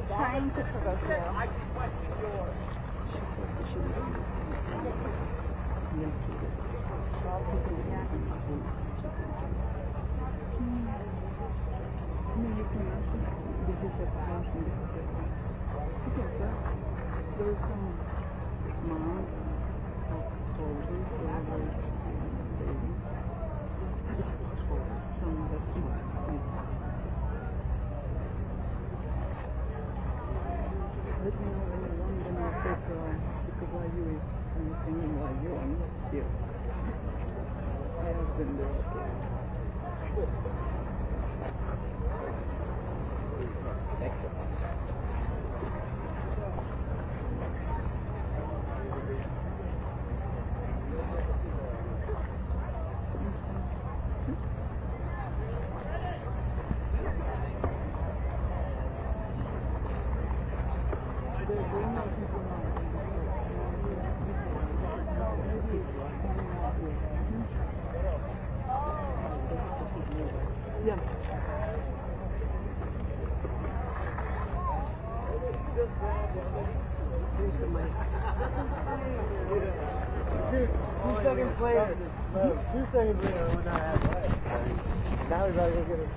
trying to provoke you. There was some moms of soldiers who were babies. It's horrible. Some that's not. Let me know when you're done, then I'll take because YU is thinking YU, I'm not here. I have been there, okay. Thanks so much. Yeah. Here's the mic. 2 seconds later. 2 seconds later, we're not happy. Now we gotta go get it.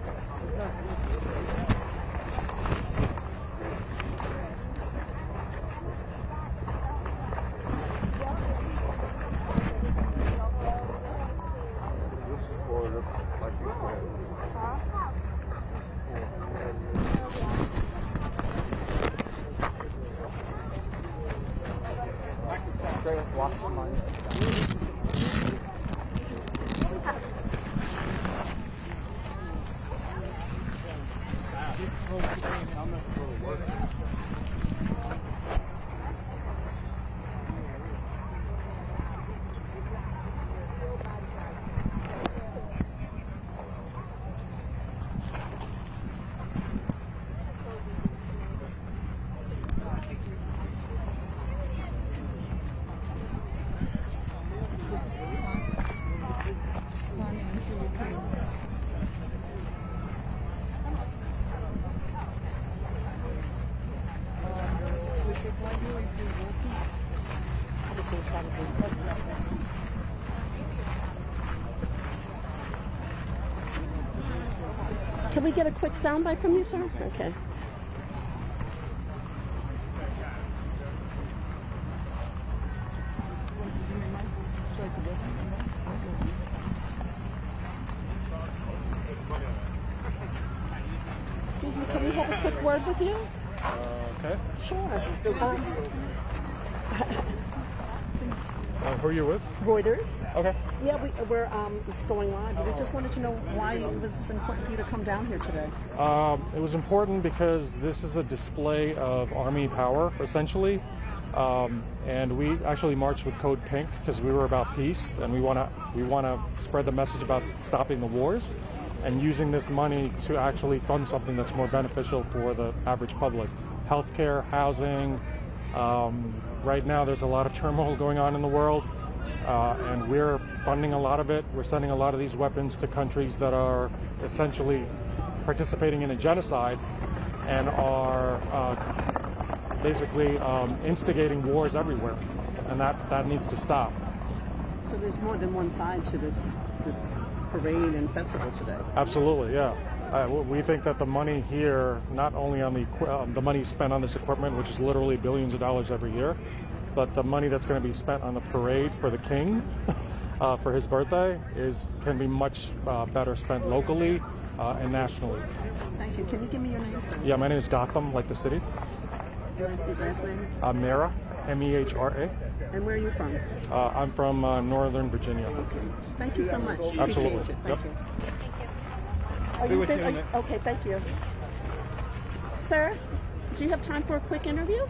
Can we get a quick soundbite from you, sir? Okay. Excuse me, can we have a quick word with you? Okay. Sure. Who are you with? Reuters. Okay. Yeah, we're going live. We just wanted to know why it was important for you to come down here today. It was important because this is a display of Army power, essentially. And we actually marched with Code Pink because we were about peace, and we want to spread the message about stopping the wars and using this money to actually fund something that's more beneficial for the average public. Healthcare, housing. Right now there's a lot of turmoil going on in the world, and we're funding a lot of it. We're sending a lot of these weapons to countries that are essentially participating in a genocide and are basically instigating wars everywhere, and that needs to stop. So there's more than one side to this parade and festival today. Absolutely, yeah. We think that the money here, not only on the money spent on this equipment, which is literally billions of dollars every year, but the money that's going to be spent on the parade for the king for his birthday can be much better spent locally and nationally. Thank you. Can you give me your name, sir? Yeah, my name is Gotham, like the city. Last name? Mehra, M-E-H-R-A. And where are you from? I'm from Northern Virginia. Okay. Thank you so much. Absolutely. Appreciate it. Yep. Thank you. Are you busy? Okay, thank you. Sir, do you have time for a quick interview?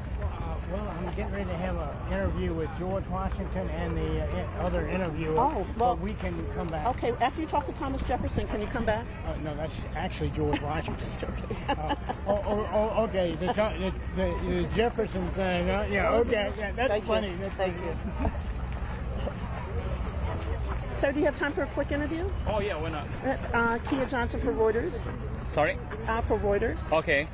Well, I'm getting ready to have an interview with George Washington and the other interviewer. Oh, well, but we can come back. Okay, after you talk to Thomas Jefferson, can you come back? No, that's actually George Washington. Okay. Okay, the Jefferson thing. Yeah, okay, yeah, that's Thank funny. You. That's Thank funny. you. So, do you have time for a quick interview? Oh, yeah, why not? Kia Johnson for Reuters. Sorry? For Reuters. Okay.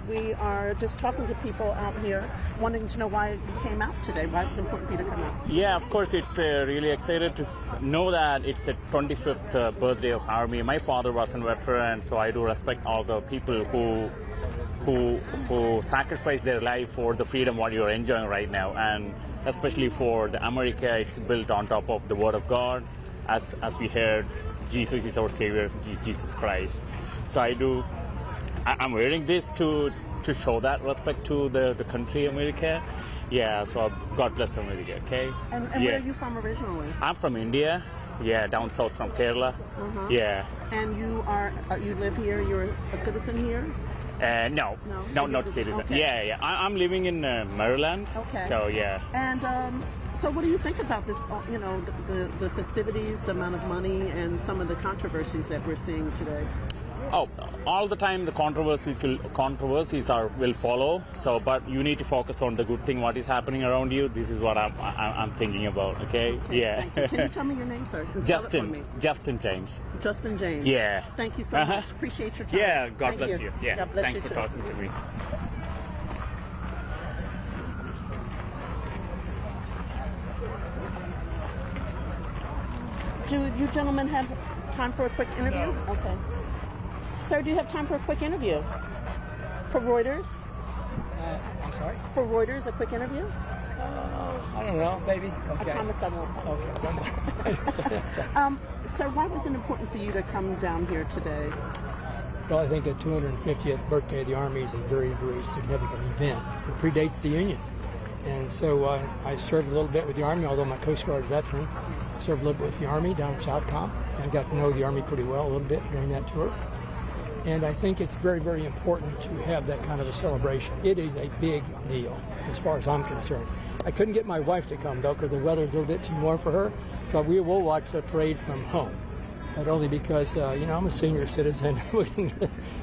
We are just talking to people out here, wanting to know why you came out today, why it was important for you to come out. Yeah, of course, it's really excited to know that it's the 25th birthday of Army. My father was a veteran, so I do respect all the people who sacrifice their life for the freedom what you're enjoying right now, and especially for the America, it's built on top of the Word of God. As we heard, Jesus is our Savior, Jesus Christ. So I'm wearing this to show that respect to the country, America. Yeah, so God bless America, okay? And yeah. Where are you from originally? I'm from India. Yeah, down south from Kerala. Yeah. And you live here, you're a citizen here? No, not citizen. Okay. Yeah. I'm living in Maryland. Okay. So, yeah. And so what do you think about this, the festivities, the amount of money, and some of the controversies that we're seeing today? Oh, all the time the controversies will follow. So, but you need to focus on the good thing, what is happening around you. This is what I'm thinking about. Okay. Yeah. Thank you. Can you tell me your name, sir? Justin James. Justin James. Yeah. Thank you so much. Appreciate your time. Yeah. God Thank bless you. Yeah. God bless Thanks you for too. talking to me. Do you gentlemen have time for a quick interview? No. Okay. Sir, do you have time for a quick interview? For Reuters? I'm sorry? For Reuters, a quick interview? I don't know, baby. Okay. I promise I won't. Okay. Sir, why was it important for you to come down here today? Well, I think the 250th birthday of the Army is a very, very significant event. It predates the Union. And so I served a little bit with the Army, although I'm a Coast Guard veteran. I served a little bit with the Army down in Southcom, and got to know the Army pretty well a little bit during that tour. And I think it's very, very important to have that kind of a celebration. It is a big deal as far as I'm concerned. I couldn't get my wife to come, though, because the weather's a little bit too warm for her. So we will watch the parade from home, but only because, I'm a senior citizen. We can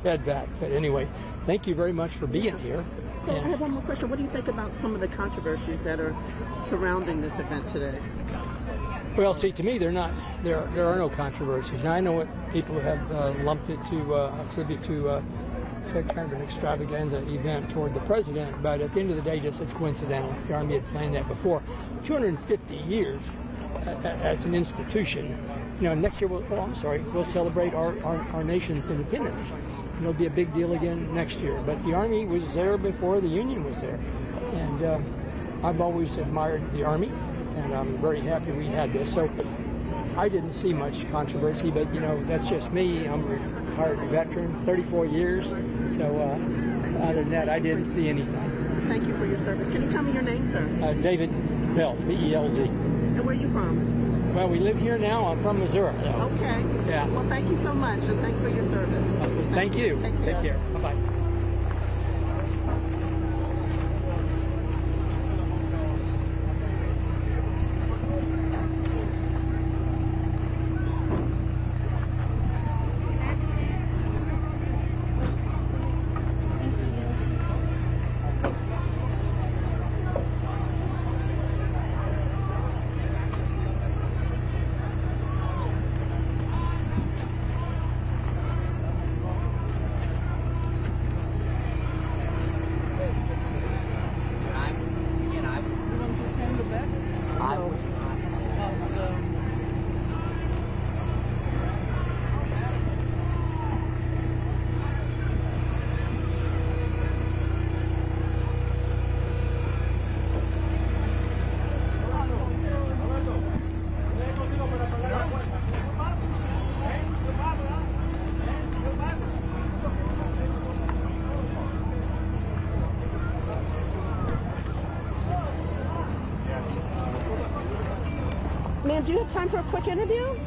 head back. But anyway, thank you very much for being here. So I have one more question. What do you think about some of the controversies that are surrounding this event today? Well, see, to me, there are no controversies. Now, I know what people have lumped it to attribute to kind of an extravaganza event toward the president, but at the end of the day, just it's coincidental. The Army had planned that before. 250 years as an institution. Next year, we'll celebrate our nation's independence. And it'll be a big deal again next year. But the Army was there before the Union was there. And I've always admired the Army, and I'm very happy we had this. So I didn't see much controversy, but that's just me. I'm a retired veteran, 34 years. So other than that, I didn't see anything. Thank you for your service. Can you tell me your name, sir? David Belz, B-E-L-Z. And where are you from? Well, we live here now. I'm from Missouri, though. Okay. Yeah. Well, thank you so much, and thanks for your service. Okay. Thank you. Take care. Bye-bye. Ma'am, do you have time for a quick interview?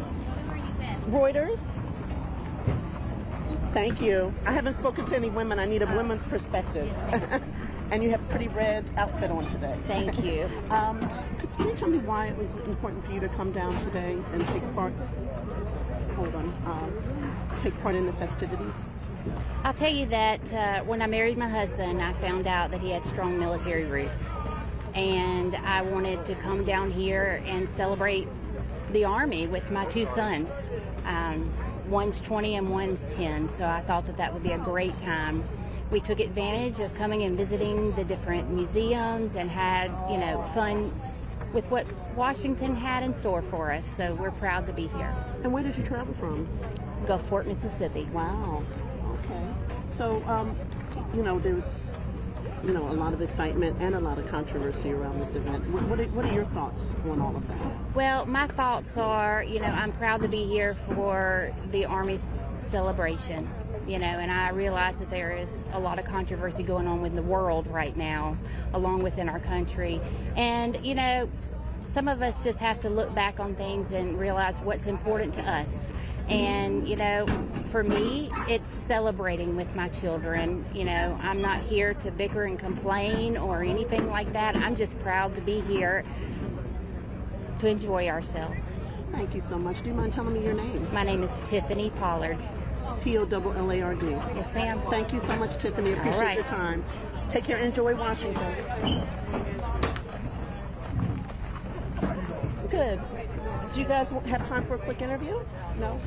Reuters? Thank you. I haven't spoken to any women. I need a women's perspective. And you have a pretty red outfit on today. Thank you. Can you tell me why it was important for you to come down today and take part? Take part in the festivities? I'll tell you that when I married my husband, I found out that he had strong military roots. And I wanted to come down here and celebrate the Army with my two sons. One's 20 and one's 10, so I thought that would be a great time we took advantage of coming and visiting the different museums and had, fun with what Washington had in store for us. So we're proud to be here. And where did you travel from? Gulfport, Mississippi. Wow. Okay. So, there was, a lot of excitement and a lot of controversy around this event. What are your thoughts on all of that? Well, my thoughts are, I'm proud to be here for the Army's celebration. And I realize that there is a lot of controversy going on in the world right now, along within our country. And, some of us just have to look back on things and realize what's important to us. And, for me, it's celebrating with my children. I'm not here to bicker and complain or anything like that. I'm just proud to be here to enjoy ourselves. Thank you so much. Do you mind telling me your name? My name is Tiffany Pollard. Pollard. Yes, ma'am. Thank you so much, Tiffany. Appreciate your time. Take care. Enjoy Washington. Good. Do you guys have time for a quick interview? No?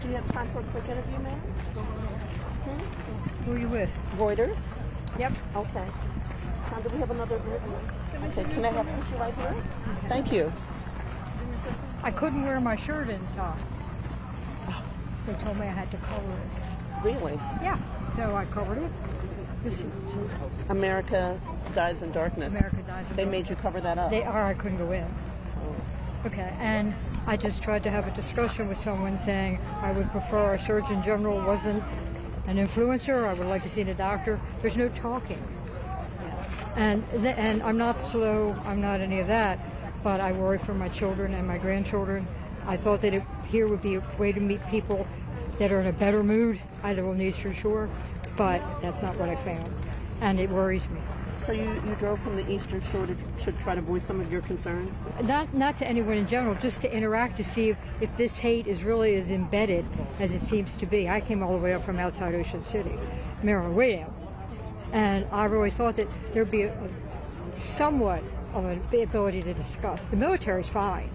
Do you have time for a quick interview, ma'am? Who are you with? Reuters? Yep. Okay. Sandra, we have another interview. Okay, can I have you right here? Thank you. I couldn't wear my shirt inside. They told me I had to cover it. Really? Yeah, so I covered it. America Dies in Darkness. America Dies in They Darkness. made you cover that up. I couldn't go in. Okay, and I just tried to have a discussion with someone saying I would prefer our Surgeon General wasn't an influencer. I would like to see the doctor. There's no talking. And I'm not slow. I'm not any of that. But I worry for my children and my grandchildren. I thought that here would be a way to meet people that are in a better mood. I don't need for sure. but that's not what I found, and it worries me. So you drove from the Eastern Shore to try to voice some of your concerns? Not to anyone in general, just to interact to see if this hate is really as embedded as it seems to be. I came all the way up from outside Ocean City, Maryland, way down. And I really thought that there'd be somewhat of an ability to discuss. The military's fine,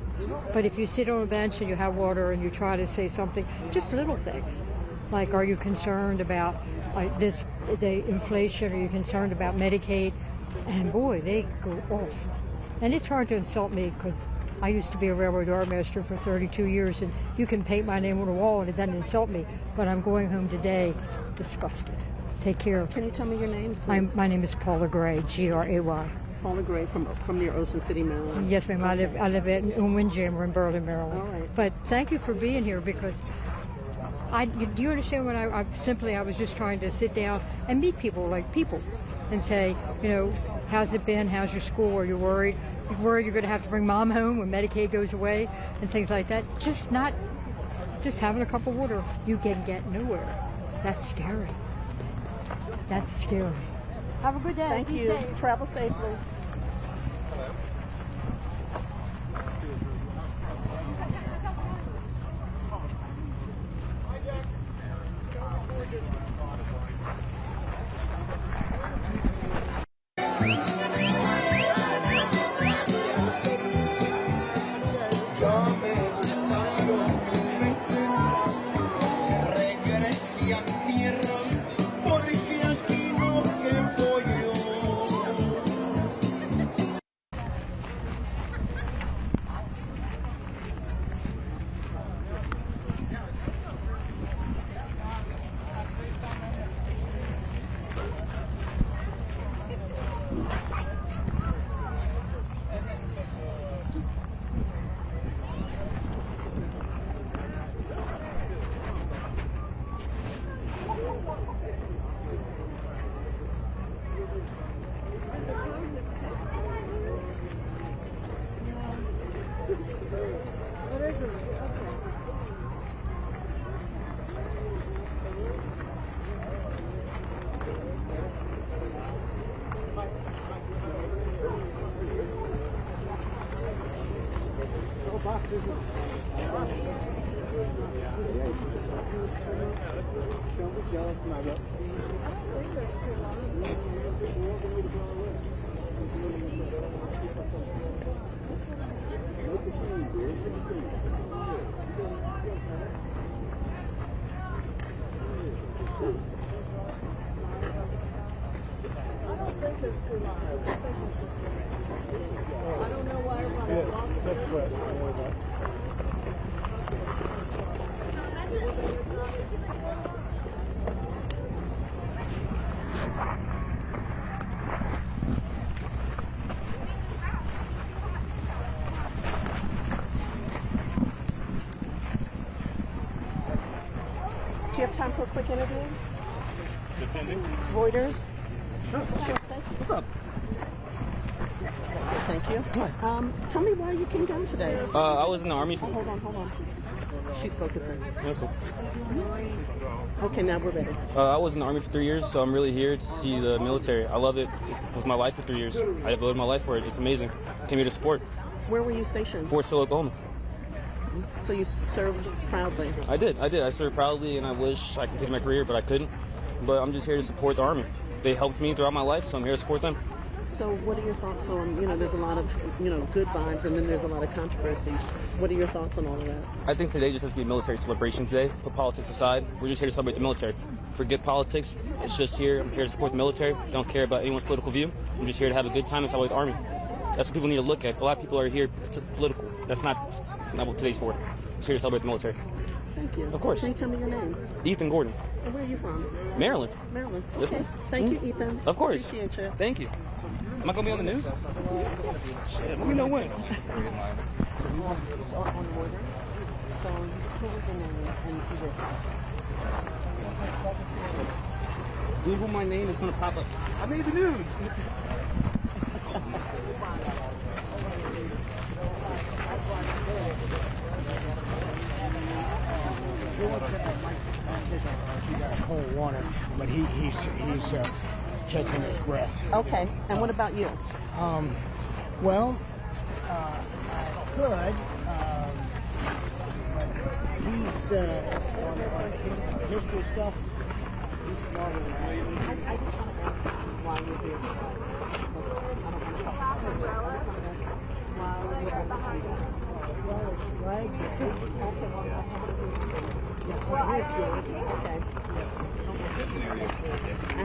but if you sit on a bench and you have water and you try to say something, just little things, like are you concerned about the inflation, are you concerned about Medicaid? And boy, they go off. And it's hard to insult me because I used to be a railroad yardmaster for 32 years, and you can paint my name on a wall and it doesn't insult me, but I'm going home today disgusted. Take care. Can you tell me your name, please? My name is Paula Gray, Gray. Paula Gray from near Ocean City, Maryland. Yes, ma'am. I live in Windjammer in Berlin, Maryland. All right. But thank you for being here, because do you understand when I was just trying to sit down and meet people and say, how's it been? How's your school? Are you worried? You're worried you're going to have to bring mom home when Medicaid goes away and things like that. Just having a cup of water, you can get nowhere. That's scary. That's scary. Have a good day. Thank you. Travel safely. Do you have time for a quick interview? Depending. Reuters? Sure. Sure, thank you. What's up? Thank you. Hi. Tell me why you came down today. I was in the Army for... Hold on. She's focusing. That's cool. Okay, now we're ready. I was in the Army for 3 years, so I'm really here to see the military. I love it. It was my life for 3 years. I devoted my life for it. It's amazing. Came here to support. Where were you stationed? Fort Sill, Oklahoma. So you served proudly. I did. I served proudly, and I wish I could take my career, but I couldn't. But I'm just here to support the Army. They helped me throughout my life, so I'm here to support them. So what are your thoughts on, there's a lot of, good vibes, and then there's a lot of controversy. What are your thoughts on all of that? I think today just has to be a military celebration today. Put politics aside. We're just here to celebrate the military. Forget politics. It's just here. I'm here to support the military. Don't care about anyone's political view. I'm just here to have a good time and celebrate the Army. That's what people need to look at. A lot of people are here political. That's not what today's for. It's here to celebrate the military. Thank you. Of course. Can you tell me your name? Ethan Gordon. And where are you from? Maryland. Maryland. Yes, Okay. ma'am. Thank you, Ethan. Of course. Appreciate you. Thank you. Am I going to be on the news? Shit, let me know when. This is on Reuters. So you just put your name and see where it Google my name, it's going to pop up. I made the news. Hole one. corner, but he's catching his breath. Okay. And what about you? Well, I could, but he's on history stuff. He's smarter than I am. I just want to ask why you're here.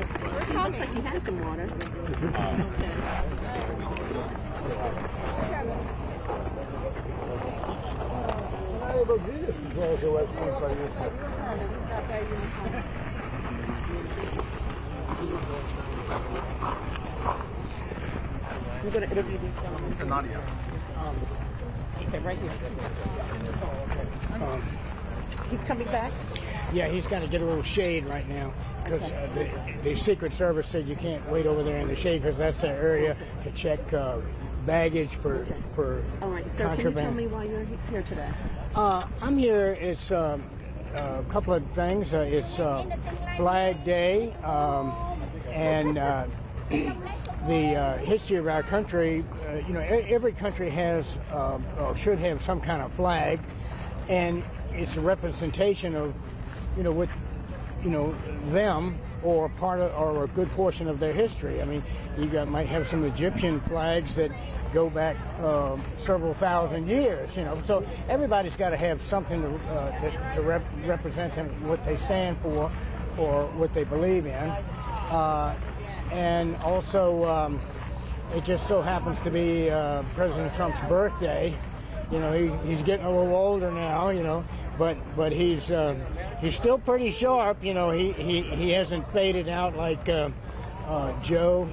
It looks like you had some water. You're going to interview these gentlemen? Okay, right here. He's coming back? Yeah, he's going to get a little shade right now because the Secret Service said you can't wait over there in the shade because that's their area to check baggage for All right, sir, contraband. can you tell me why you're here today? I'm here. It's a couple of things. It's Flag Day and the history of our country. Every country has or should have some kind of flag, and it's a representation of, what, them or part of or a good portion of their history. I mean, might have some Egyptian flags that go back several thousand years. So everybody's got to have something to represent them, what they stand for or what they believe in. And also, it just so happens to be President Trump's birthday. He's getting a little older now, but he's still pretty sharp. He hasn't faded out like Joe.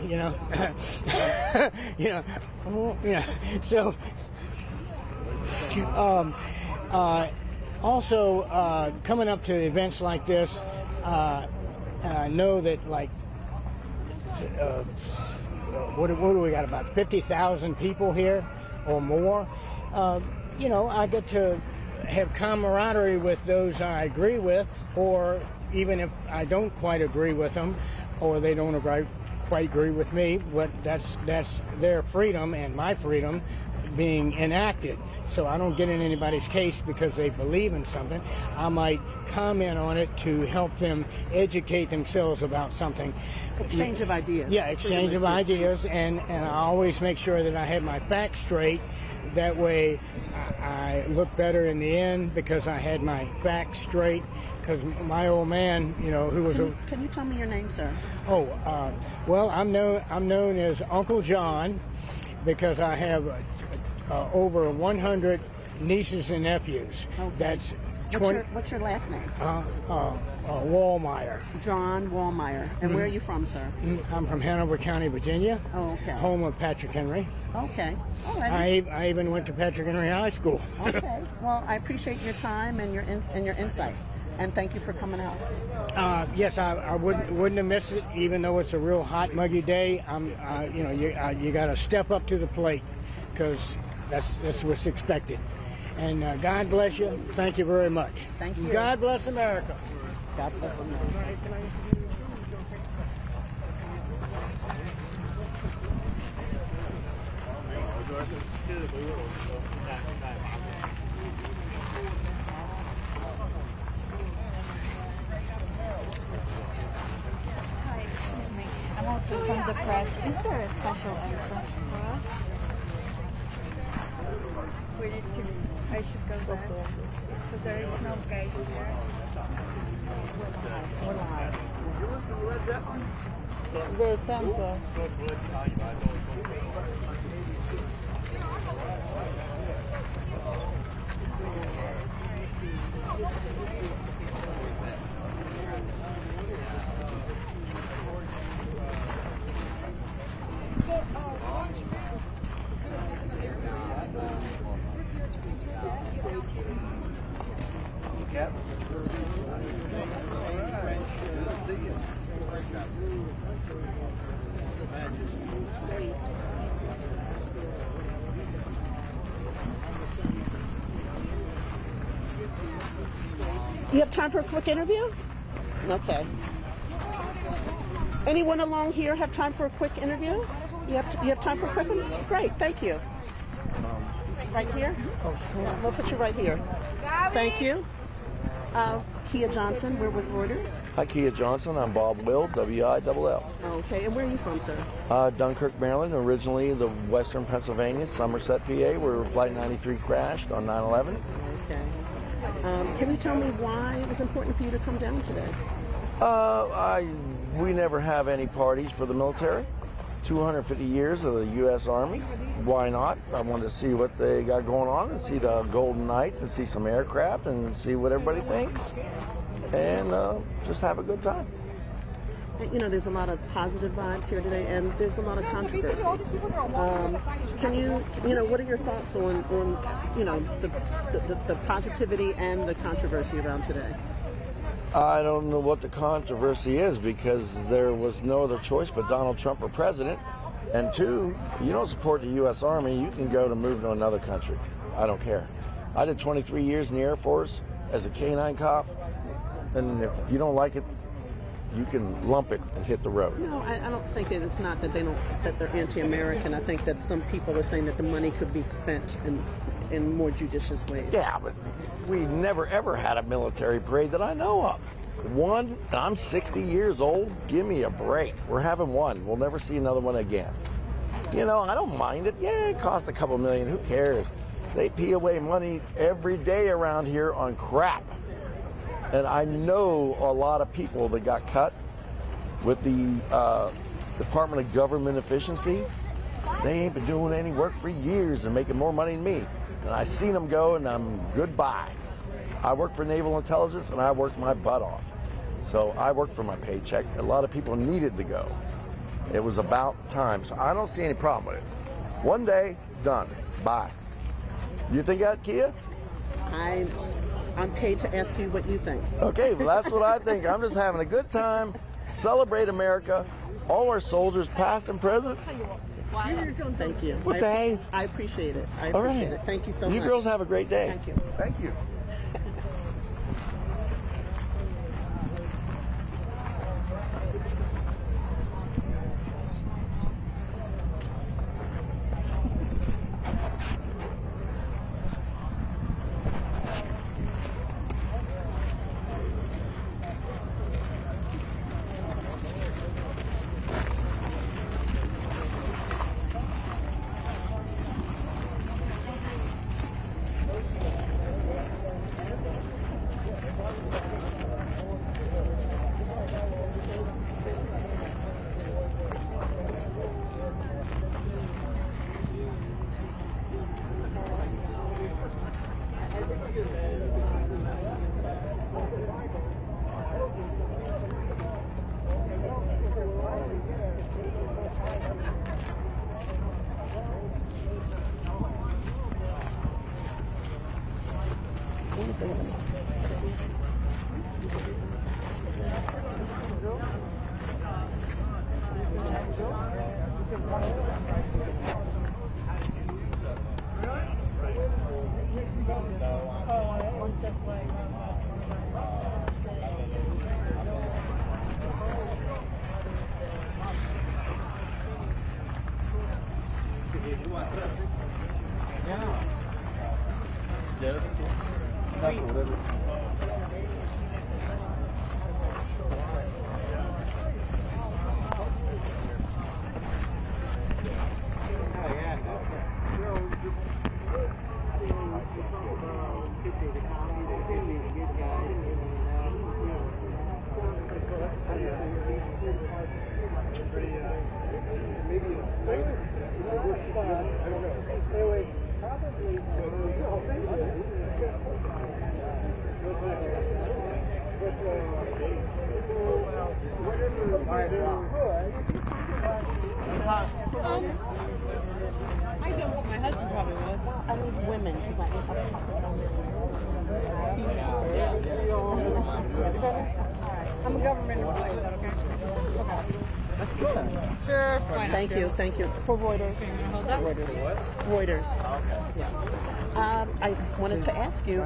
So also coming up to events like this, I know that what do we got, about 50,000 people here or more. I get to have camaraderie with those I agree with, or even if I don't quite agree with them, or they don't quite agree with me, but that's their freedom and my freedom being enacted. So I don't get in anybody's case because they believe in something. I might comment on it to help them educate themselves about something. Exchange of ideas. Yeah, exchange of ideas, and I always make sure that I have my facts straight. That way I look better in the end because I had my facts straight. Because my old man, who was Can you tell me your name, sir? Well, I'm known as Uncle John because I have over 100 nieces and nephews. Okay. That's What's your last name? Wallmeyer. John Wallmeyer. And where are you from, sir? I'm from Hanover County, Virginia. Oh, okay. Home of Patrick Henry. Okay. All right. I even went to Patrick Henry High School. Okay. Well, I appreciate your time and your insight. And thank you for coming out. Yes, I wouldn't have missed it, even though it's a real hot, muggy day. You got to step up to the plate because that's what's expected. And God bless you. Thank you very much. Thank you. God bless America. God bless America. Hi, excuse me. I'm also from the press. Is there a special entrance for us? We need to. I should go back. But there is no gate here. It's very fancy. You have time for a quick interview? Okay. Anyone along here have time for a quick interview? You have time for a quick one? Great, thank you. Right here? We'll put you right here. Thank you. Kia Johnson, we're with Reuters. Hi, Kia Johnson. I'm Bob Will, WIIL. Okay, and where are you from, sir? Dunkirk, Maryland. Originally the Western Pennsylvania, Somerset, PA, where Flight 93 crashed on 9/11. Okay. Can you tell me why it was important for you to come down today? We never have any parties for the military. 250 years of the U.S. Army. Why not? I wanted to see what they got going on and see the Golden Knights and see some aircraft and see what everybody thinks and just have a good time. You know, there's a lot of positive vibes here today, and there's a lot of controversy. Can you know, what are your thoughts on you know, the positivity and the controversy around today? I don't know what the controversy is because there was no other choice but Donald Trump for president. And two, you don't support the U.S. Army, you can go to move to another country. I don't care. I did 23 years in the Air Force as a K-9 cop, and if you don't like it, you can lump it and hit the road. No, I don't think it's not that that they're anti-American. I think that some people are saying that the money could be spent in more judicious ways. Yeah, but we never ever had a military parade that I know of. One, I'm 60 years old. Give me a break. We're having one. We'll never see another one again. You know, I don't mind it. Yeah, it costs a couple million. Who cares? They pee away money every day around here on crap. And I know a lot of people that got cut with the Department of Government Efficiency. They ain't been doing any work for years and making more money than me. And I seen them go, and I'm goodbye. I work for Naval Intelligence, and I worked my butt off. So I worked for my paycheck. A lot of people needed to go. It was about time. So I don't see any problem with it. One day, done. Bye. You think that, Kia? I'm paid to ask you what you think. Okay, well, that's what I think. I'm just having a good time. Celebrate America. All our soldiers, past and present. Thank you. What the hey? I appreciate it. I All appreciate right. it. Thank you so much. You girls have a great day. Thank you. Thank you. I don't, but my husband probably would. I need women because I I'm a government employee. Is that okay? Sure. Thank you. Thank you. For Reuters. Hold up. Reuters. Yeah. I wanted to ask you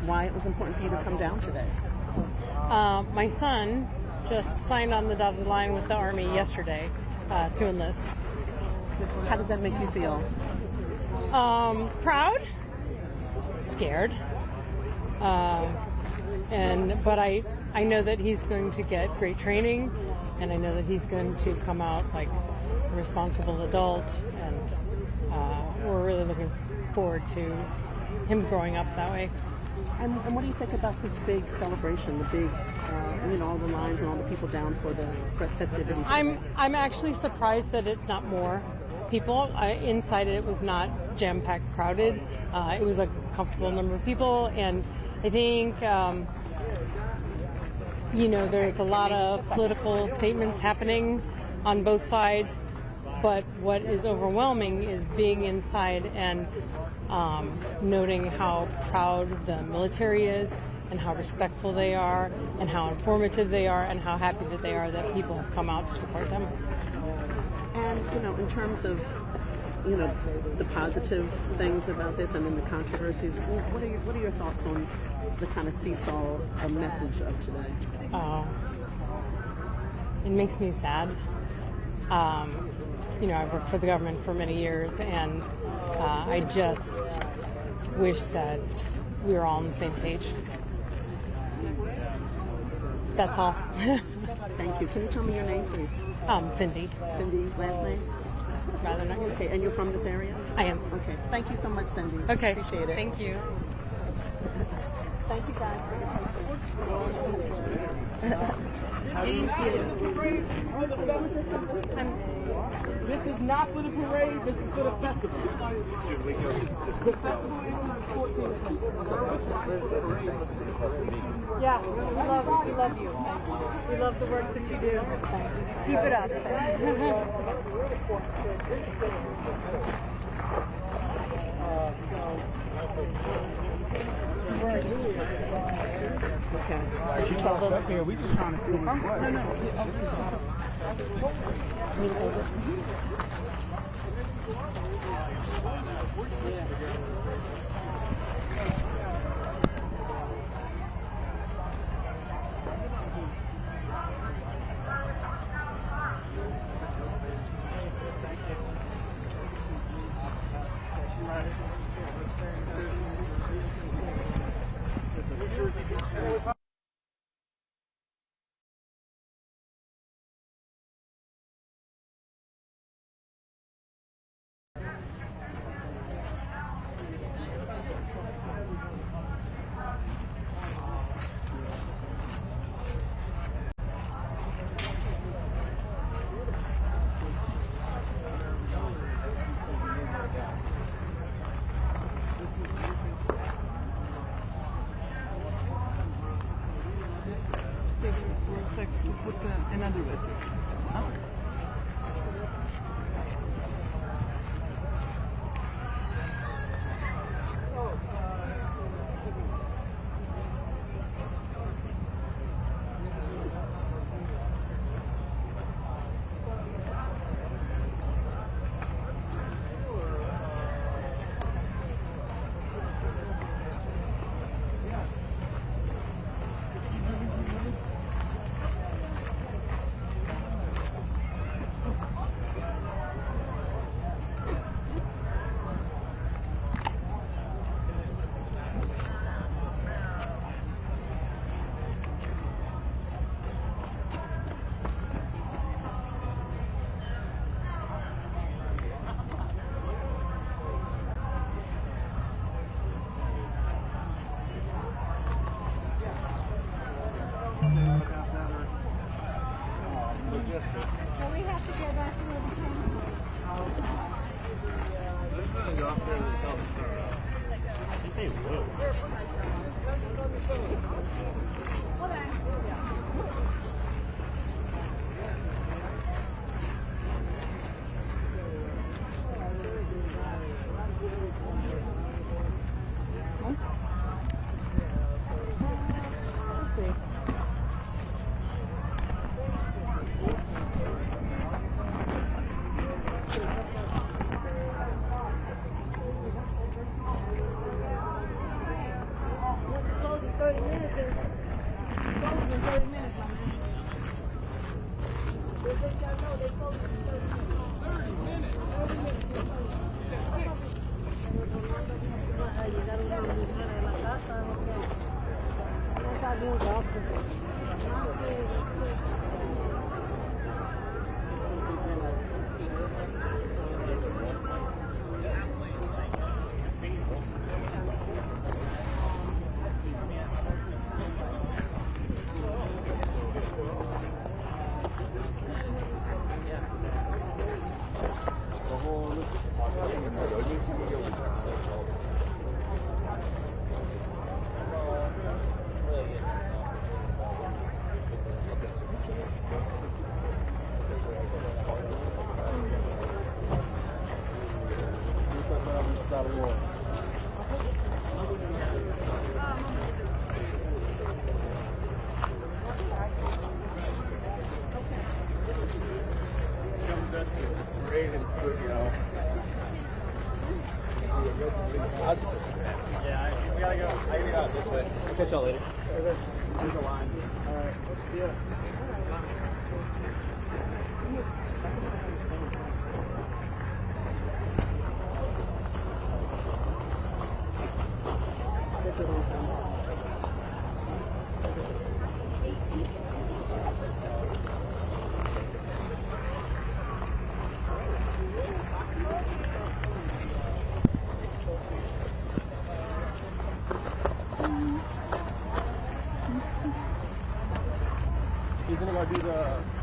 why it was important for you to come down today. My son just signed on the dotted line with the Army yesterday to enlist. How does that make you feel? Proud, scared, but I know that he's going to get great training, and I know that he's going to come out like a responsible adult, and we're really looking forward to him growing up that way. And what do you think about this big celebration, the big, all the lines and all the people down for the festivities? I'm actually surprised that it's not more people. Inside it was not jam-packed crowded. It was a comfortable number of people, and I think, there's a lot of political statements happening on both sides, but what is overwhelming is being inside and noting how proud the military is, and how respectful they are, and how informative they are, and how happy that they are that people have come out to support them. And, in terms of, the positive things about this and then the controversies, what are your thoughts on the kind of seesaw message of today? It makes me sad. I've worked for the government for many years, and I just wish that we were all on the same page. That's all. Thank you. Can you tell me your name, please? Cindy. Cindy, last name? Rather not. Okay, and you're from this area? I am. Okay. Thank you so much, Cindy. Okay. Appreciate it. Thank you. Thank you, guys, for your patience. How do you feel? This is not for the parade, this is for the festival. Yeah, we love you. We love the work that you do. Keep it up. Okay. Did you tell them? Here, we just trying to see what. No. Put another way. Yeah, we gotta go. I gotta go this way. I'll catch y'all later. There's a line. All right, let's do it. He's gonna go do the.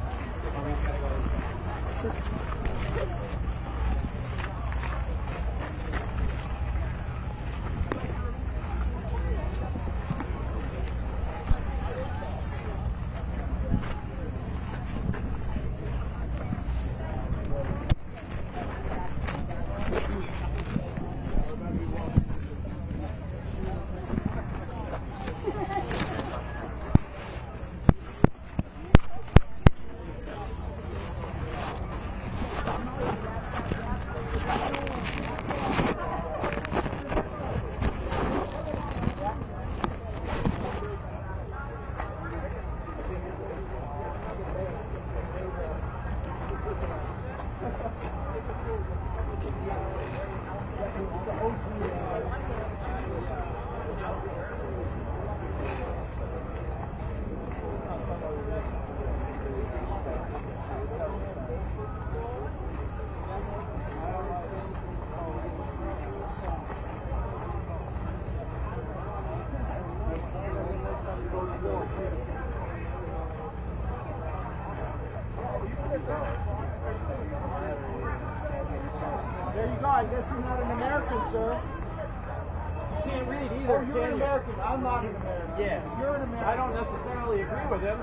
There you go. I guess you're not an American, sir. You can't read either. Oh, you're an American. I'm not an American. Yeah. You're an American. I don't necessarily agree with him.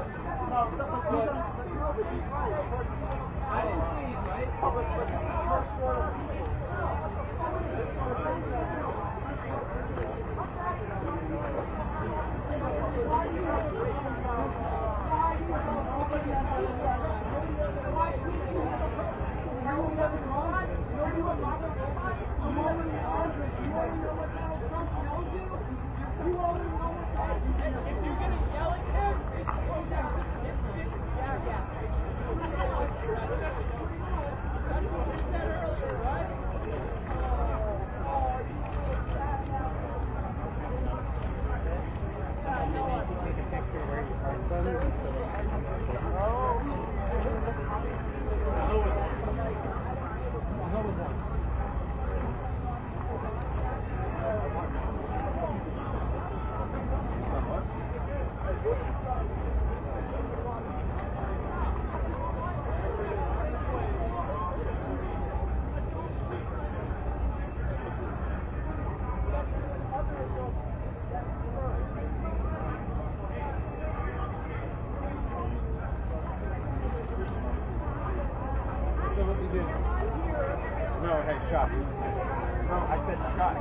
No, but he's right. I didn't say he's right. But this is your sort of No, hey, shot. No, I said shot.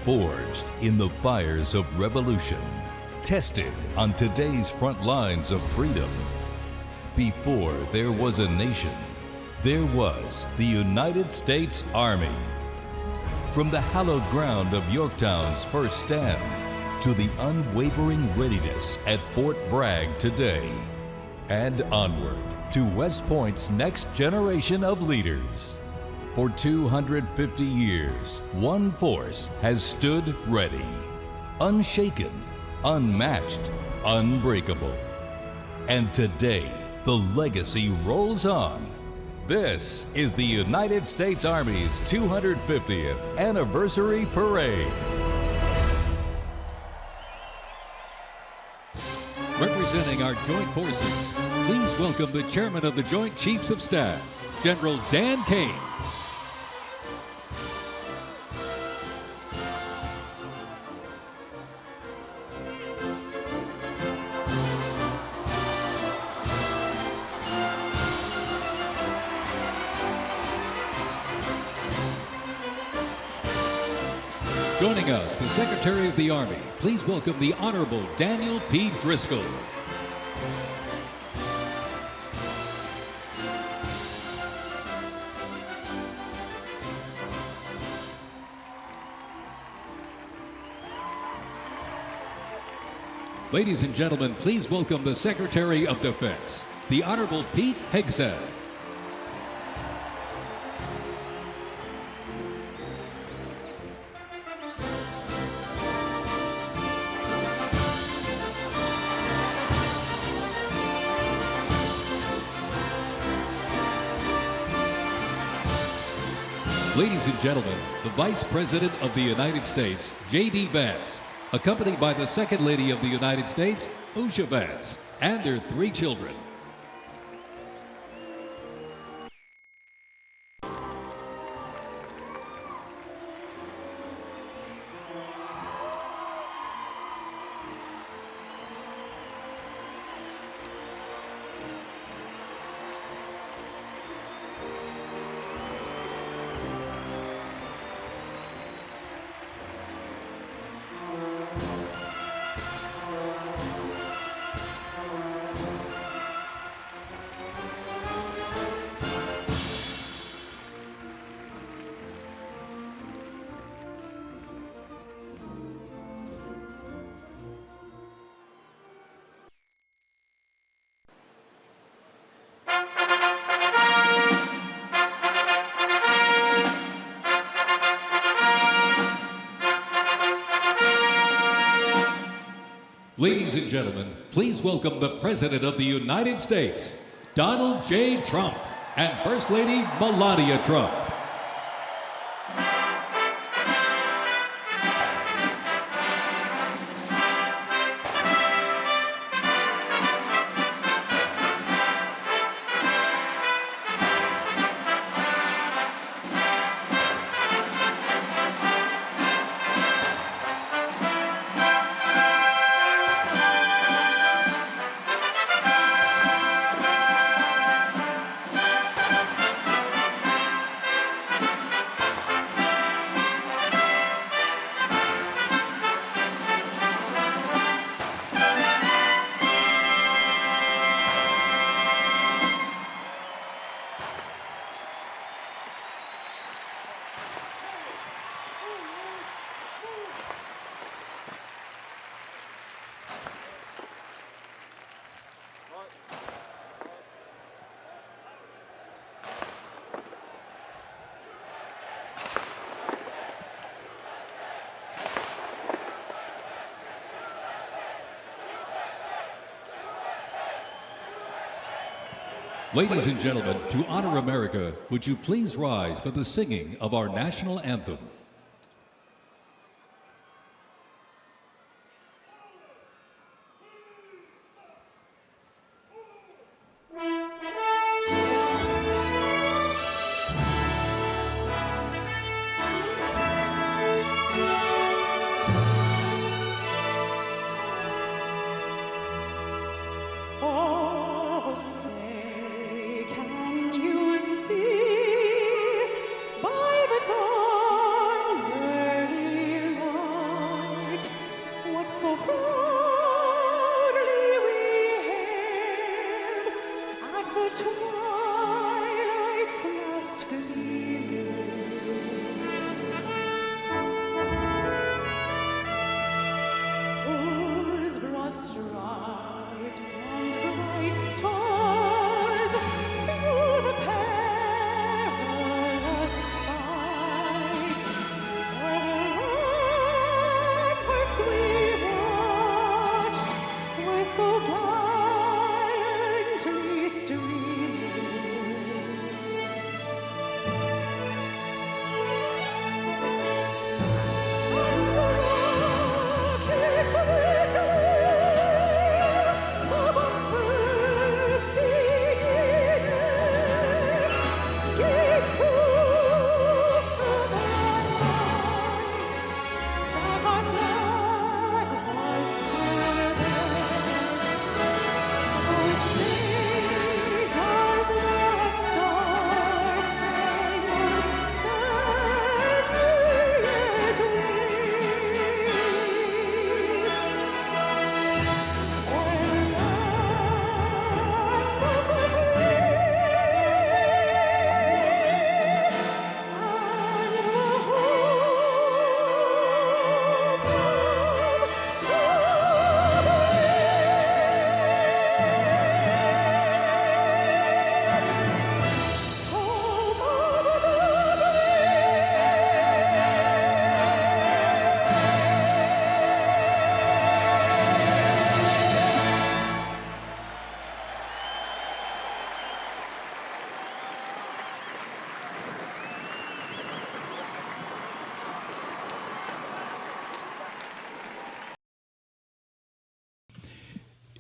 Forged in the fires of revolution, tested on today's front lines of freedom. Before there was a nation, there was the United States Army. From the hallowed ground of Yorktown's first stand to the unwavering readiness at Fort Bragg today, and onward to West Point's next generation of leaders. For 250 years, one force has stood ready, unshaken, unmatched, unbreakable. And today, the legacy rolls on. This is the United States Army's 250th Anniversary Parade. Representing our joint forces, please welcome the Chairman of the Joint Chiefs of Staff, General Dan Kane. Joining us, the Secretary of the Army. Please welcome the Honorable Daniel P. Driscoll. Ladies and gentlemen, please welcome the Secretary of Defense, the Honorable Pete Hegseth. Ladies and gentlemen, the Vice President of the United States, J.D. Vance, accompanied by the Second Lady of the United States, Usha Vance, and their 3 children. Ladies and gentlemen, please welcome the President of the United States, Donald J. Trump, and First Lady Melania Trump. Ladies and gentlemen, to honor America, would you please rise for the singing of our national anthem? Say, can you see by the dawn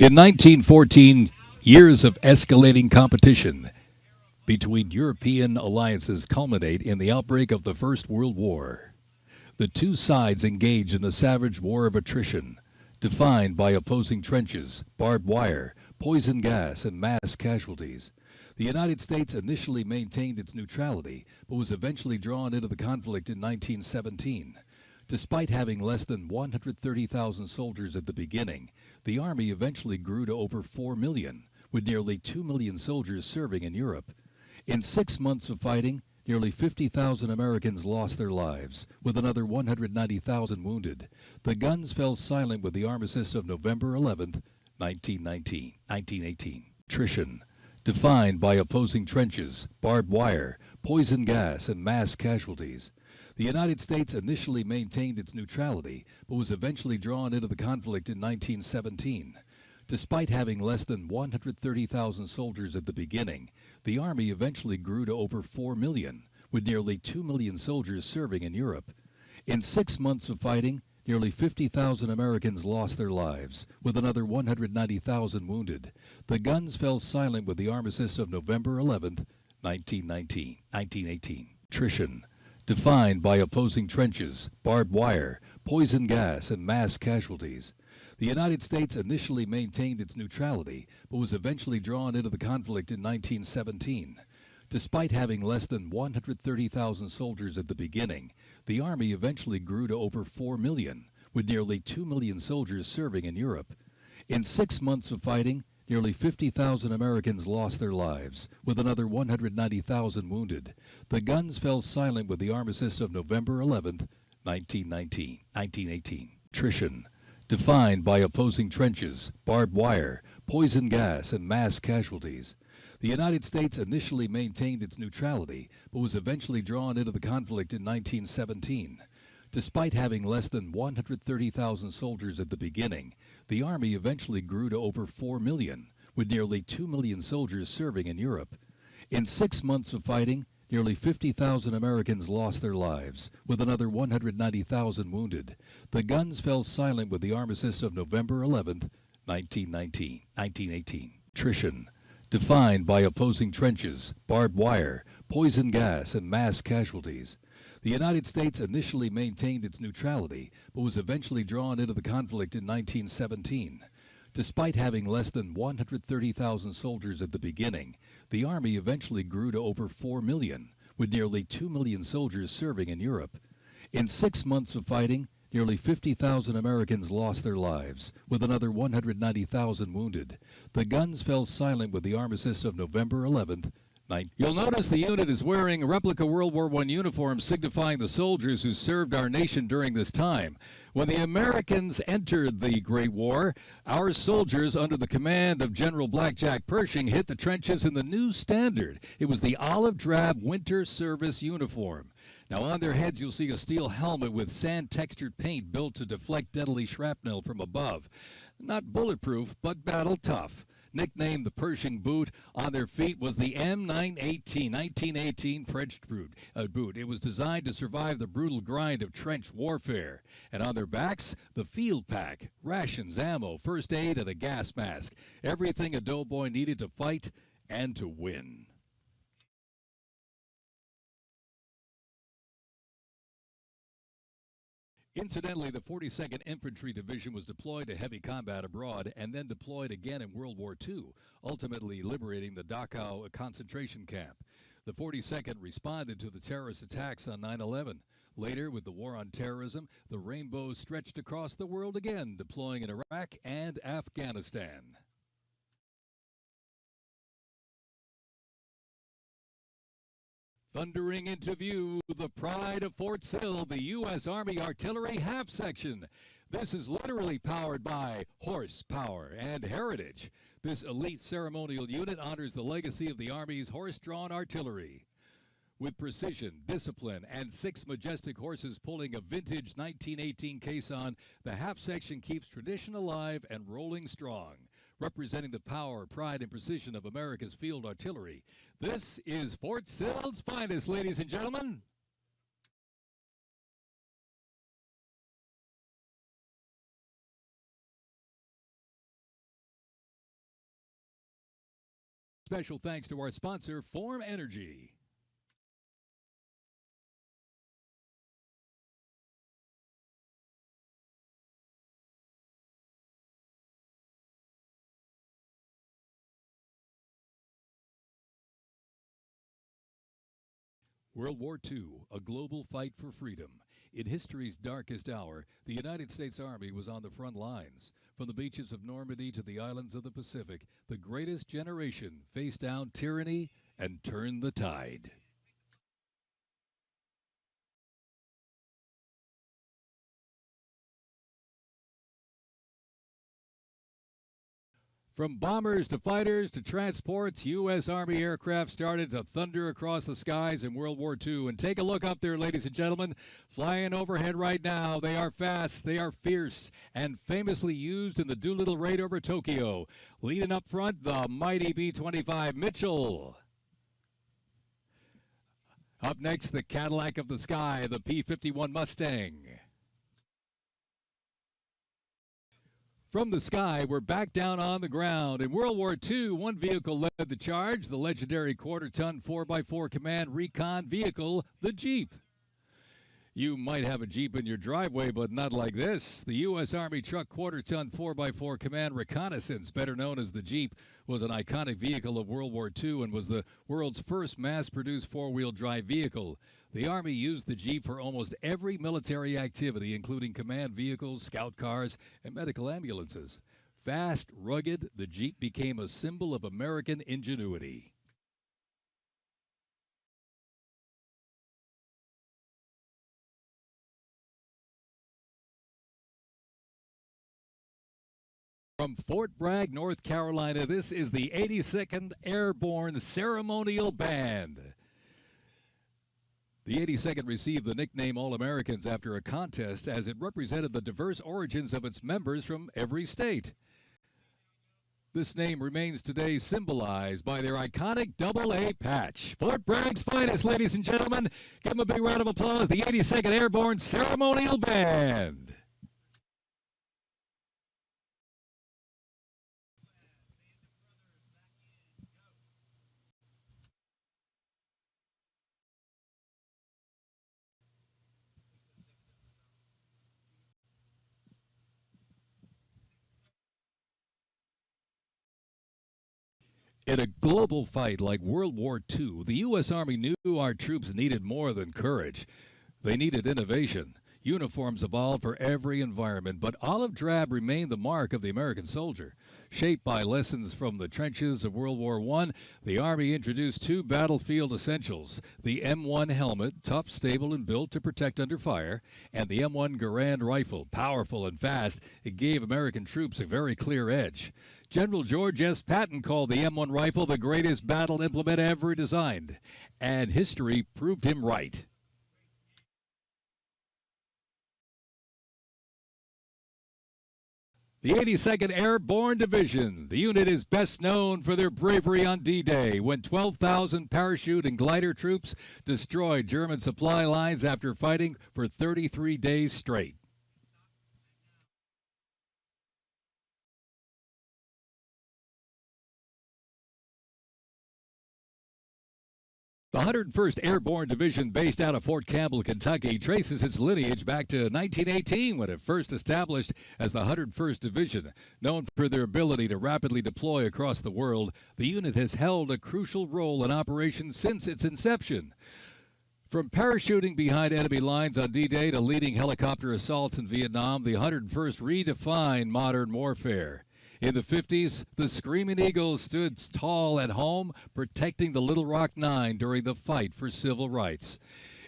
In 1914, years of escalating competition between European alliances culminate in the outbreak of the First World War. The two sides engage in a savage war of attrition, defined by opposing trenches, barbed wire, poison gas, and mass casualties. The United States initially maintained its neutrality, but was eventually drawn into the conflict in 1917. Despite having less than 130,000 soldiers at the beginning, the Army eventually grew to over 4 million, with nearly 2 million soldiers serving in Europe. In 6 months of fighting, nearly 50,000 Americans lost their lives, with another 190,000 wounded. The guns fell silent with the armistice of November 11, 1918. Attrition, defined by opposing trenches, barbed wire, poison gas, and mass casualties. The United States initially maintained its neutrality, but was eventually drawn into the conflict in 1917. Despite having less than 130,000 soldiers at the beginning, the Army eventually grew to over 4 million, with nearly 2 million soldiers serving in Europe. In 6 months of fighting, nearly 50,000 Americans lost their lives, with another 190,000 wounded. The guns fell silent with the armistice of November 11, 1918. Attrition, defined by opposing trenches, barbed wire, poison gas, and mass casualties. The United States initially maintained its neutrality, but was eventually drawn into the conflict in 1917. Despite having less than 130,000 soldiers at the beginning, the Army eventually grew to over 4 million, with nearly 2 million soldiers serving in Europe. In 6 months of fighting, nearly 50,000 Americans lost their lives, with another 190,000 wounded. The guns fell silent with the armistice of November 11, 1918. Attrition, defined by opposing trenches, barbed wire, poison gas, and mass casualties. The United States initially maintained its neutrality, but was eventually drawn into the conflict in 1917. Despite having less than 130,000 soldiers at the beginning, the Army eventually grew to over 4 million, with nearly 2 million soldiers serving in Europe. In 6 months of fighting, nearly 50,000 Americans lost their lives, with another 190,000 wounded. The guns fell silent with the armistice of November 11, 1918. Attrition, defined by opposing trenches, barbed wire, poison gas, and mass casualties. The United States initially maintained its neutrality, but was eventually drawn into the conflict in 1917. Despite having less than 130,000 soldiers at the beginning, the Army eventually grew to over 4 million, with nearly 2 million soldiers serving in Europe. In 6 months of fighting, nearly 50,000 Americans lost their lives, with another 190,000 wounded. The guns fell silent with the armistice of November 11, 19. You'll notice the unit is wearing replica World War I uniforms signifying the soldiers who served our nation during this time. When the Americans entered the Great War, our soldiers under the command of General Blackjack Pershing hit the trenches in the new standard. It was the olive drab winter service uniform. Now on their heads you'll see a steel helmet with sand-textured paint built to deflect deadly shrapnel from above. Not bulletproof, but battle tough. Nicknamed the Pershing boot, on their feet was the M918, 1918 French boot. It was designed to survive the brutal grind of trench warfare. And on their backs, the field pack, rations, ammo, first aid, and a gas mask. Everything a doughboy needed to fight and to win. Incidentally, the 42nd Infantry Division was deployed to heavy combat abroad and then deployed again in World War II, ultimately liberating the Dachau concentration camp. The 42nd responded to the terrorist attacks on 9/11. Later, with the war on terrorism, the rainbow stretched across the world again, deploying in Iraq and Afghanistan. Thundering into view, the pride of Fort Sill, the U.S. Army Artillery Half Section. This is literally powered by horsepower and heritage. This elite ceremonial unit honors the legacy of the Army's horse-drawn artillery. With precision, discipline, and 6 majestic horses pulling a vintage 1918 caisson, the half section keeps tradition alive and rolling strong. Representing the power, pride, and precision of America's field artillery, this is Fort Sill's finest, ladies and gentlemen. Special thanks to our sponsor, Form Energy. World War II, a global fight for freedom. In history's darkest hour, the United States Army was on the front lines. From the beaches of Normandy to the islands of the Pacific, the greatest generation faced down tyranny and turned the tide. From bombers to fighters to transports, U.S. Army aircraft started to thunder across the skies in World War II. And take a look up there, ladies and gentlemen. Flying overhead right now. They are fast, they are fierce, and famously used in the Doolittle raid over Tokyo. Leading up front, the mighty B-25 Mitchell. Up next, the Cadillac of the sky, the P-51 Mustang. From the sky, we're back down on the ground. In World War II, one vehicle led the charge, the legendary quarter-ton 4x4 command recon vehicle, the Jeep. You might have a Jeep in your driveway, but not like this. The U.S. Army truck quarter-ton 4x4 command reconnaissance, better known as the Jeep, was an iconic vehicle of World War II and was the world's first mass-produced four-wheel drive vehicle. The Army used the Jeep for almost every military activity, including command vehicles, scout cars, and medical ambulances. Fast, rugged, the Jeep became a symbol of American ingenuity. From Fort Bragg, North Carolina, this is the 82nd Airborne Ceremonial Band. The 82nd received the nickname All-Americans after a contest as it represented the diverse origins of its members from every state. This name remains today symbolized by their iconic AA patch. Fort Bragg's finest, ladies and gentlemen. Give them a big round of applause, the 82nd Airborne Ceremonial Band. In a global fight like World War II, the U.S. Army knew our troops needed more than courage. They needed innovation. Uniforms evolved for every environment, but olive drab remained the mark of the American soldier. Shaped by lessons from the trenches of World War I, the Army introduced two battlefield essentials: the M1 helmet, tough, stable, and built to protect under fire, and the M1 Garand rifle, powerful and fast. It gave American troops a very clear edge. General George S. Patton called the M1 rifle the greatest battle implement ever designed, and history proved him right. The 82nd Airborne Division. The unit is best known for their bravery on D-Day, when 12,000 parachute and glider troops destroyed German supply lines after fighting for 33 days straight. The 101st Airborne Division, based out of Fort Campbell, Kentucky, traces its lineage back to 1918 when it first established as the 101st Division. Known for their ability to rapidly deploy across the world, the unit has held a crucial role in operations since its inception. From parachuting behind enemy lines on D-Day to leading helicopter assaults in Vietnam, the 101st redefined modern warfare. In the 50s, the Screaming Eagles stood tall at home, protecting the Little Rock Nine during the fight for civil rights.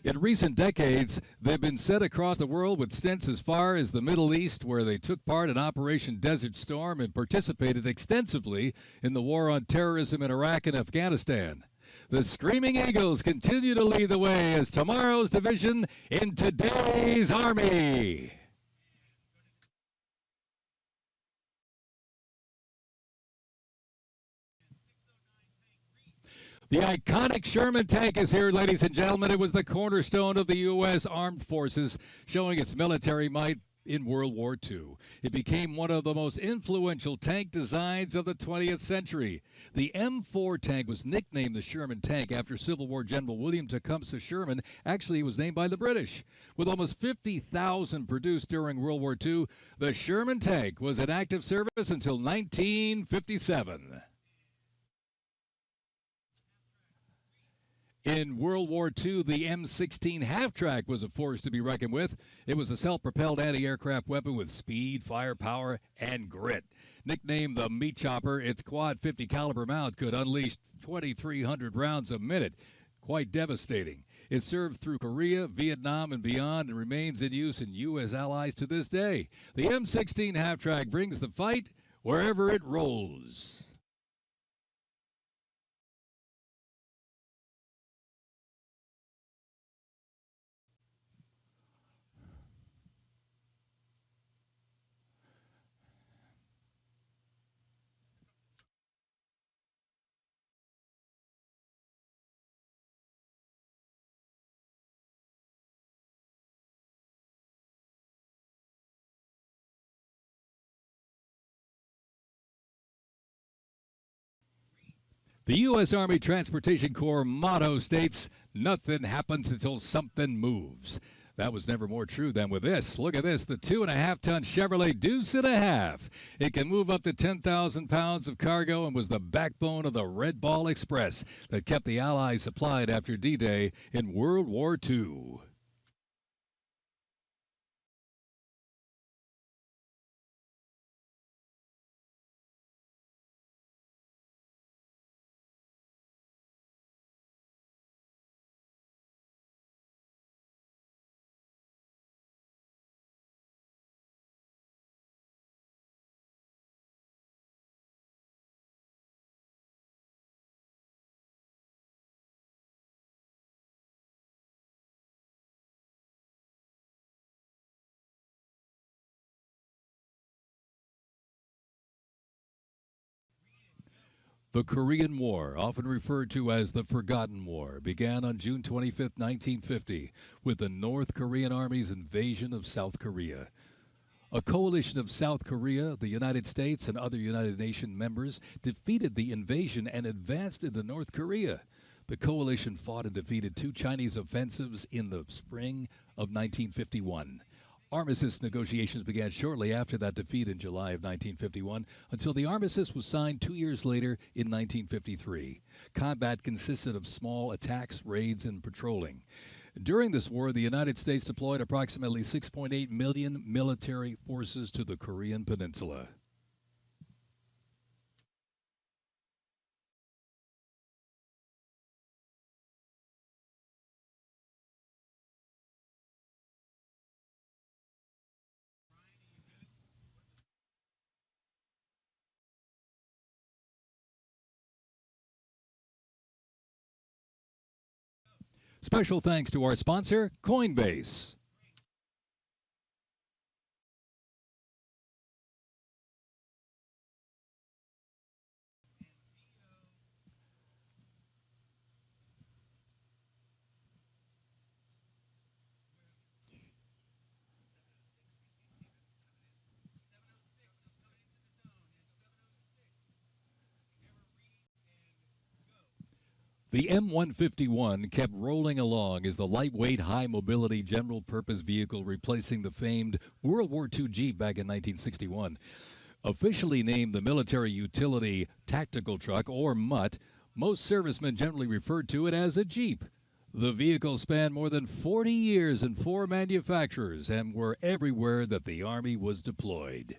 In recent decades, they've been sent across the world with stints as far as the Middle East, where they took part in Operation Desert Storm and participated extensively in the war on terrorism in Iraq and Afghanistan. The Screaming Eagles continue to lead the way as tomorrow's division in today's Army. The iconic Sherman tank is here, ladies and gentlemen. It was the cornerstone of the U.S. Armed Forces, showing its military might in World War II. It became one of the most influential tank designs of the 20th century. The M4 tank was nicknamed the Sherman tank after Civil War General William Tecumseh Sherman. Actually, it was named by the British. With almost 50,000 produced during World War II, the Sherman tank was in active service until 1957. In World War II, the M16 half-track was a force to be reckoned with. It was a self-propelled anti-aircraft weapon with speed, firepower, and grit. Nicknamed the Meat Chopper, its quad 50 caliber mount could unleash 2,300 rounds a minute. Quite devastating. It served through Korea, Vietnam, and beyond, and remains in use in U.S. allies to this day. The M16 half-track brings the fight wherever it rolls. The U.S. Army Transportation Corps motto states, "Nothing happens until something moves." That was never more true than with this. Look at this, the 2.5-ton Chevrolet Deuce and a Half. It can move up to 10,000 pounds of cargo and was the backbone of the Red Ball Express that kept the Allies supplied after D-Day in World War II. The Korean War, often referred to as the Forgotten War, began on June 25, 1950, with the North Korean Army's invasion of South Korea. A coalition of South Korea, the United States, and other United Nations members defeated the invasion and advanced into North Korea. The coalition fought and defeated 2 Chinese offensives in the spring of 1951. Armistice negotiations began shortly after that defeat in July of 1951 until the armistice was signed 2 years later in 1953. Combat consisted of small attacks, raids, and patrolling. During this war, the United States deployed approximately 6.8 million military forces to the Korean Peninsula. Special thanks to our sponsor, Coinbase. The M151 kept rolling along as the lightweight, high-mobility general-purpose vehicle replacing the famed World War II Jeep back in 1961. Officially named the Military Utility Tactical Truck, or MUT, most servicemen generally referred to it as a Jeep. The vehicle spanned more than 40 years in 4 manufacturers and were everywhere that the Army was deployed.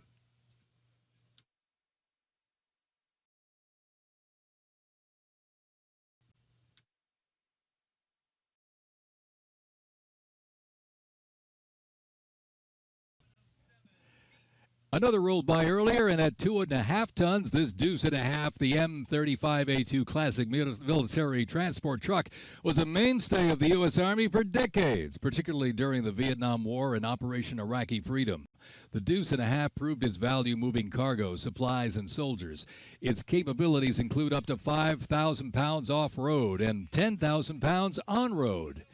Another rolled by earlier, and at 2.5 tons, this Deuce and a Half, the M35A2 classic military transport truck, was a mainstay of the U.S. Army for decades, particularly during the Vietnam War and Operation Iraqi Freedom. The Deuce and a Half proved its value moving cargo, supplies, and soldiers. Its capabilities include up to 5,000 pounds off-road and 10,000 pounds on-road,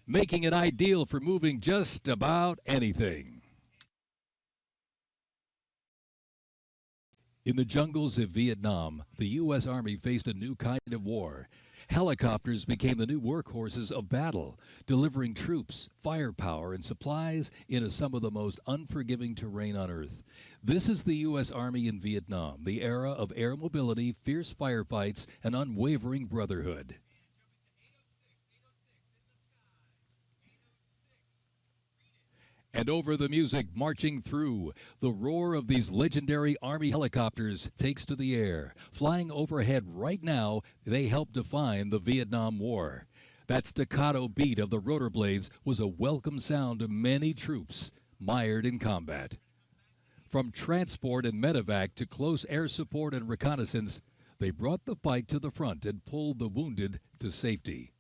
making it ideal for moving just about anything. In the jungles of Vietnam, the U.S. Army faced a new kind of war. Helicopters became the new workhorses of battle, delivering troops, firepower, and supplies into some of the most unforgiving terrain on Earth. This is the U.S. Army in Vietnam, the era of air mobility, fierce firefights, and unwavering brotherhood. And over the music marching through, the roar of these legendary Army helicopters takes to the air. Flying overhead right now, they help define the Vietnam War. That staccato beat of the rotor blades was a welcome sound to many troops mired in combat. From transport and medevac to close air support and reconnaissance, they brought the fight to the front and pulled the wounded to safety.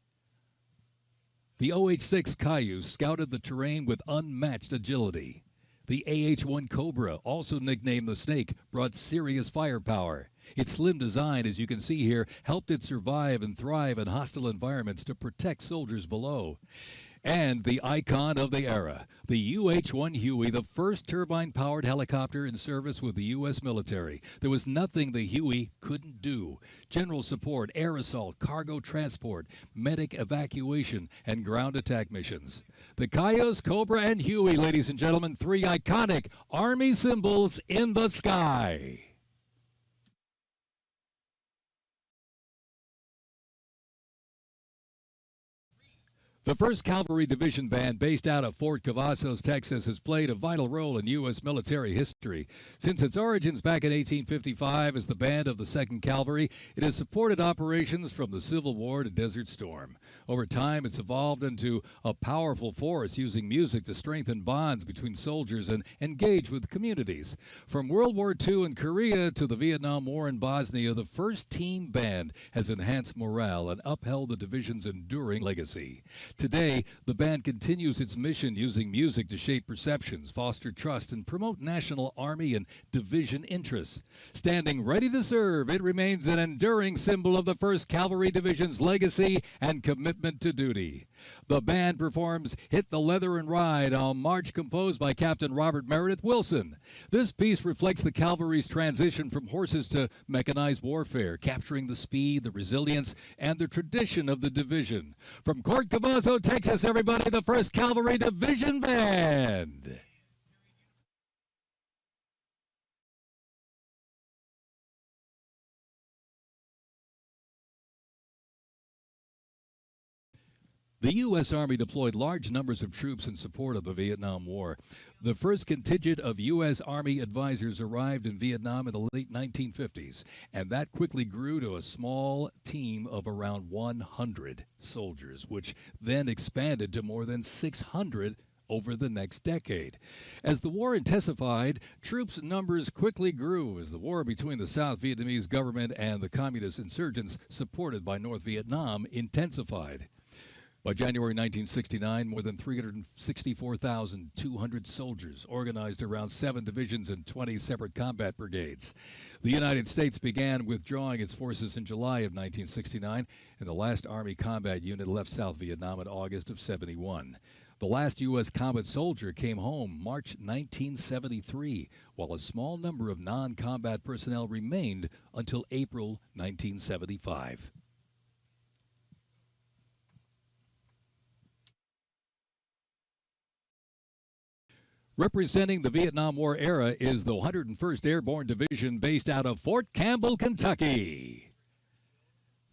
The OH-6 Cayuse scouted the terrain with unmatched agility. The AH-1 Cobra, also nicknamed the Snake, brought serious firepower. Its slim design, as you can see here, helped it survive and thrive in hostile environments to protect soldiers below. And the icon of the era, the UH-1 Huey, the first turbine-powered helicopter in service with the U.S. military. There was nothing the Huey couldn't do. General support, air assault, cargo transport, medic evacuation, and ground attack missions. The Cayuse, Cobra, and Huey, ladies and gentlemen, three iconic Army symbols in the sky. The 1st Cavalry Division Band, based out of Fort Cavazos, Texas, has played a vital role in U.S. military history. Since its origins back in 1855 as the band of the 2nd Cavalry, it has supported operations from the Civil War to Desert Storm. Over time, it's evolved into a powerful force, using music to strengthen bonds between soldiers and engage with communities. From World War II in Korea to the Vietnam War in Bosnia, the 1st Team Band has enhanced morale and upheld the division's enduring legacy. Today, the band continues its mission using music to shape perceptions, foster trust, and promote national Army and division interests. Standing ready to serve, it remains an enduring symbol of the 1st Cavalry Division's legacy and commitment to duty. The band performs Hit the Leather and Ride, a march composed by Captain Robert Meredith Wilson. This piece reflects the cavalry's transition from horses to mechanized warfare, capturing the speed, the resilience, and the tradition of the division. From Fort Cavazos, Texas, everybody, the 1st Cavalry Division Band. The U.S. Army deployed large numbers of troops in support of the Vietnam War. The first contingent of U.S. Army advisors arrived in Vietnam in the late 1950s, and that quickly grew to a small team of around 100 soldiers, which then expanded to more than 600 over the next decade. As the war intensified, troops' numbers quickly grew as the war between the South Vietnamese government and the communist insurgents supported by North Vietnam intensified. By January 1969, more than 364,200 soldiers organized around 7 divisions and 20 separate combat brigades. The United States began withdrawing its forces in July of 1969, and the last Army combat unit left South Vietnam in August of '71. The last U.S. combat soldier came home March 1973, while a small number of non-combat personnel remained until April 1975. Representing the Vietnam War era is the 101st Airborne Division based out of Fort Campbell, Kentucky.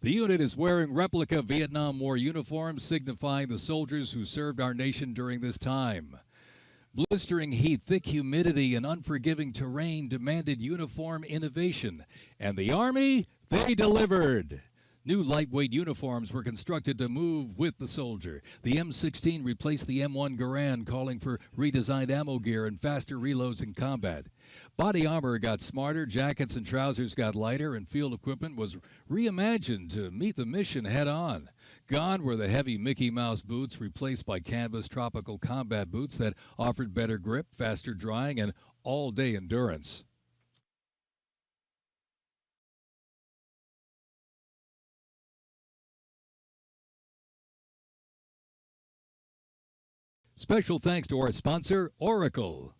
The unit is wearing replica Vietnam War uniforms signifying the soldiers who served our nation during this time. Blistering heat, thick humidity, and unforgiving terrain demanded uniform innovation, and the Army, they delivered. New lightweight uniforms were constructed to move with the soldier. The M16 replaced the M1 Garand, calling for redesigned ammo gear and faster reloads in combat. Body armor got smarter, jackets and trousers got lighter, and field equipment was reimagined to meet the mission head-on. Gone were the heavy Mickey Mouse boots, replaced by canvas tropical combat boots that offered better grip, faster drying, and all-day endurance. Special thanks to our sponsor, Oracle.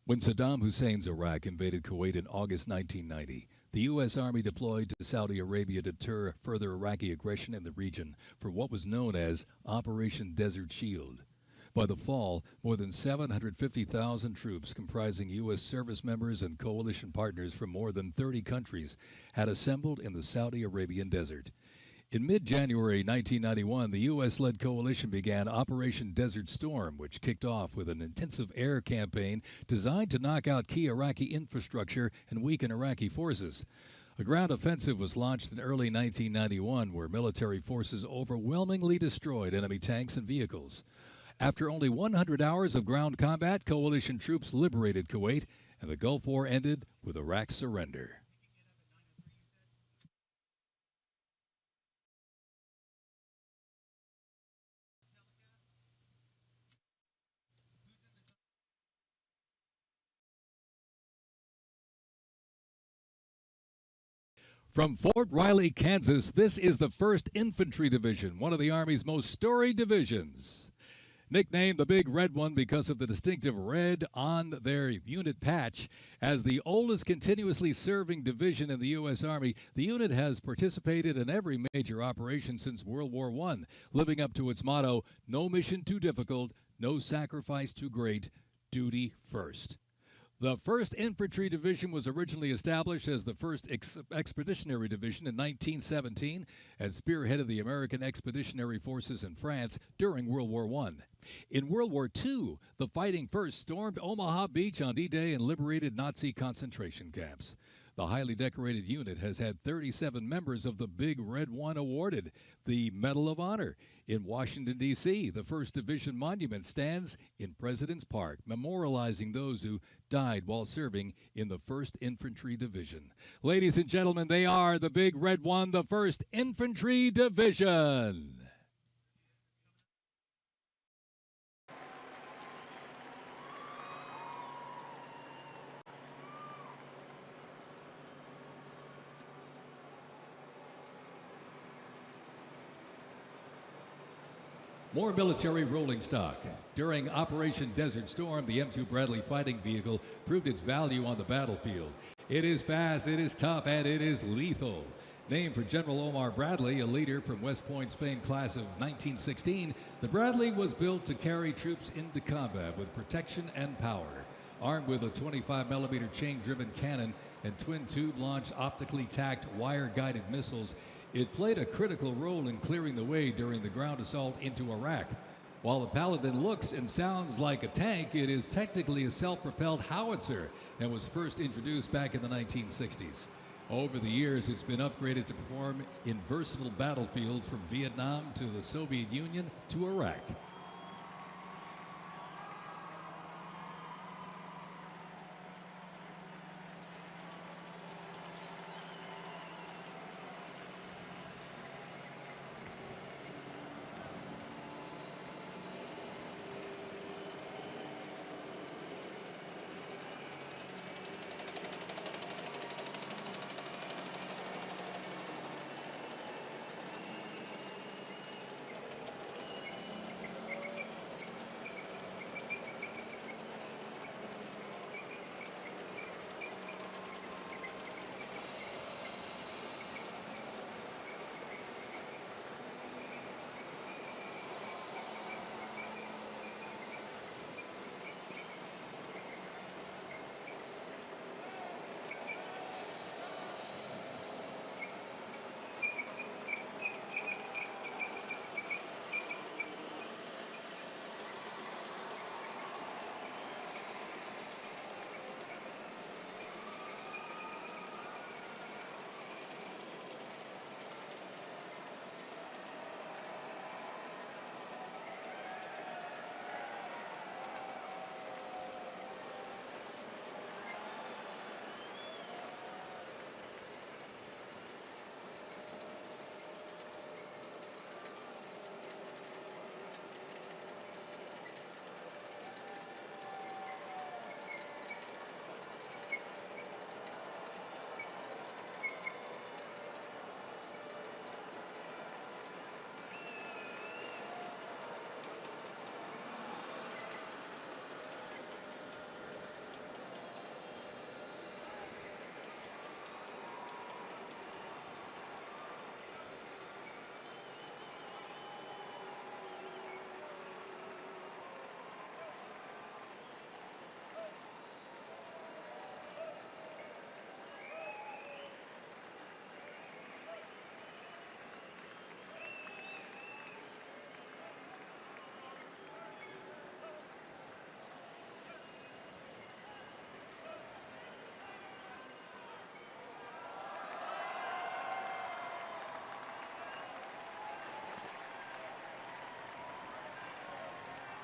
When Saddam Hussein's Iraq invaded Kuwait in August 1990, the U.S. Army deployed to Saudi Arabia to deter further Iraqi aggression in the region for what was known as Operation Desert Shield. By the fall, more than 750,000 troops comprising U.S. service members and coalition partners from more than 30 countries had assembled in the Saudi Arabian desert. In mid-January 1991, the U.S.-led coalition began Operation Desert Storm, which kicked off with an intensive air campaign designed to knock out key Iraqi infrastructure and weaken Iraqi forces. A ground offensive was launched in early 1991, where military forces overwhelmingly destroyed enemy tanks and vehicles. After only 100 hours of ground combat, coalition troops liberated Kuwait, and the Gulf War ended with Iraq's surrender. From Fort Riley, Kansas, this is the 1st Infantry Division, one of the Army's most storied divisions. Nicknamed the Big Red One because of the distinctive red on their unit patch, as the oldest continuously serving division in the U.S. Army, the unit has participated in every major operation since World War I, living up to its motto, no mission too difficult, no sacrifice too great, duty first. The 1st Infantry Division was originally established as the 1st Expeditionary Division in 1917 and spearheaded the American Expeditionary Forces in France during World War I. In World War II, the Fighting First stormed Omaha Beach on D-Day and liberated Nazi concentration camps. The highly decorated unit has had 37 members of the Big Red One awarded the Medal of Honor. In Washington, D.C., the 1st Division Monument stands in President's Park, memorializing those who died while serving in the 1st Infantry Division. Ladies and gentlemen, they are the Big Red One, the 1st Infantry Division. More military rolling stock. During Operation Desert Storm, the M2 Bradley fighting vehicle proved its value on the battlefield. It is fast, it is tough, and it is lethal. Named for General Omar Bradley, a leader from West Point's famed class of 1916, the Bradley was built to carry troops into combat with protection and power. Armed with a 25mm chain-driven cannon and twin tube-launched optically tacked wire-guided missiles, it played a critical role in clearing the way during the ground assault into Iraq. While the Paladin looks and sounds like a tank, it is technically a self-propelled howitzer and was first introduced back in the 1960s. Over the years, it's been upgraded to perform in versatile battlefields from Vietnam to the Soviet Union to Iraq.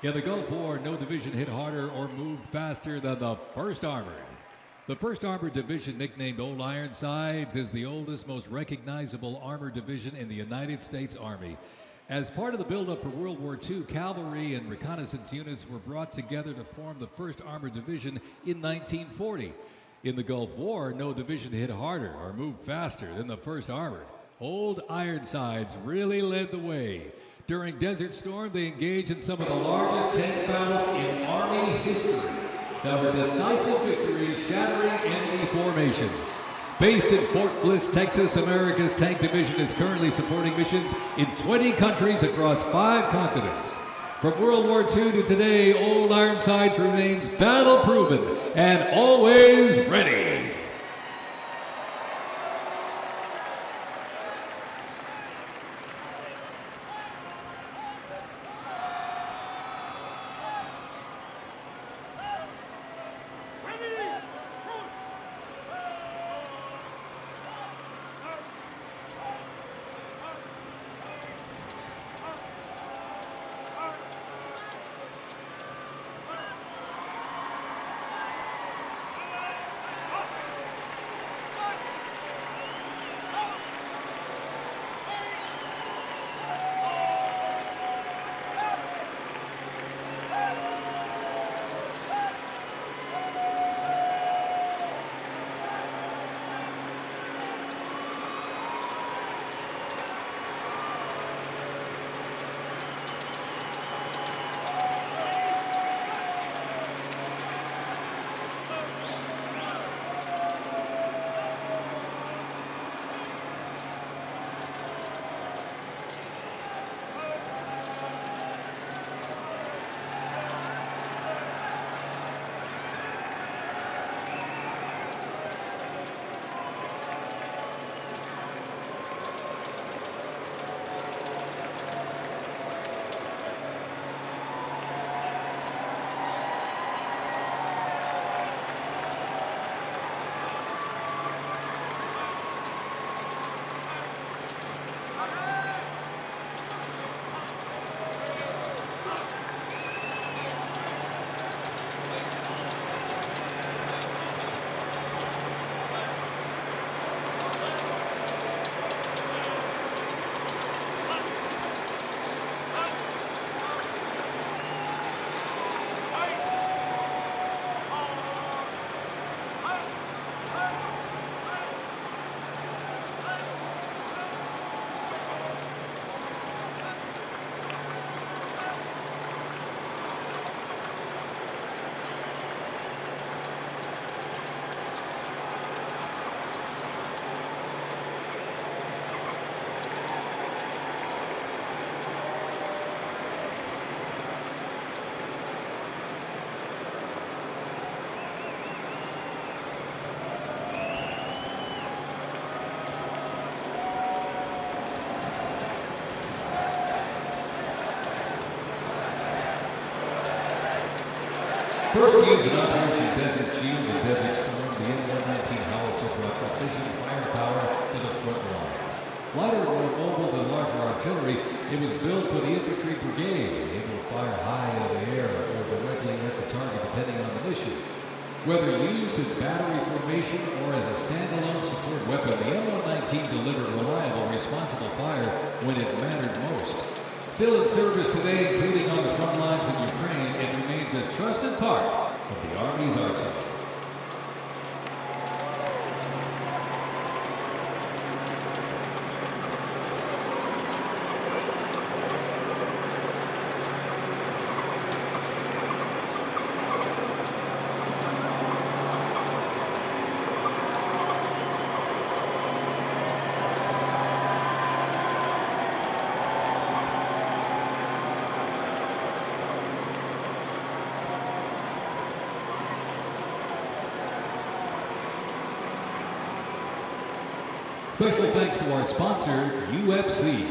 In the Gulf War, no division hit harder or moved faster than the 1st Armored. The 1st Armored Division, nicknamed Old Ironsides, is the oldest, most recognizable armored division in the United States Army. As part of the buildup for World War II, cavalry and reconnaissance units were brought together to form the 1st Armored Division in 1940. In the Gulf War, no division hit harder or moved faster than the 1st Armored. Old Ironsides really led the way. During Desert Storm, they engaged in some of the largest tank battles in Army history. There were decisive victories, shattering enemy formations. Based in Fort Bliss, Texas, America's Tank Division is currently supporting missions in 20 countries across 5 continents. From World War II to today, Old Ironsides remains battle-proven and always ready. First used in Operation Desert Shield and Desert Storm, the M119 howitzer brought precision firepower to the front lines. Lighter and more mobile than larger artillery, it was built for the infantry brigade, able to fire high in the air or directly at the target depending on the mission. Whether used in battery formation or as a standalone support weapon, the M119 delivered reliable, responsible fire when it mattered most. Still in service today, including on the front lines in Ukraine, it remains a trusted part of the Army's arsenal. Special thanks to our sponsor, UFC.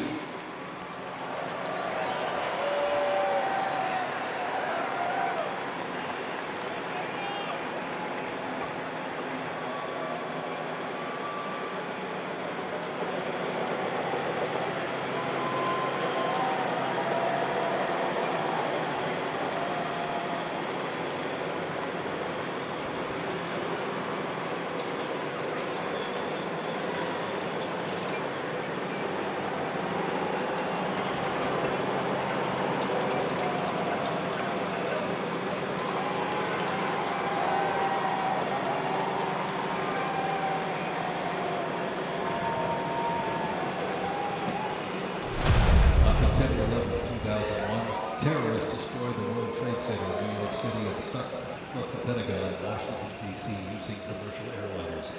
from the Pentagon in Washington, D.C. using commercial airliners.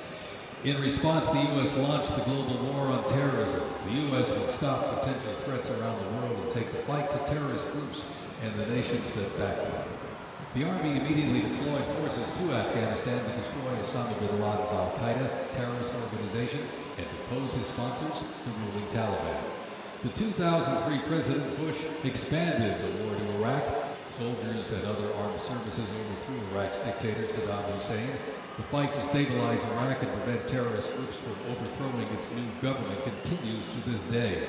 In response, the U.S. launched the global war on terrorism. The U.S. will stop potential threats around the world and take the fight to terrorist groups and the nations that back them. The Army immediately deployed forces to Afghanistan to destroy Osama bin Laden's al-Qaeda terrorist organization and depose his sponsors, the ruling Taliban. The 2003 President Bush expanded the war to Iraq. Soldiers and other armed services overthrew Iraq's dictator Saddam Hussein. The fight to stabilize Iraq and prevent terrorist groups from overthrowing its new government continues to this day.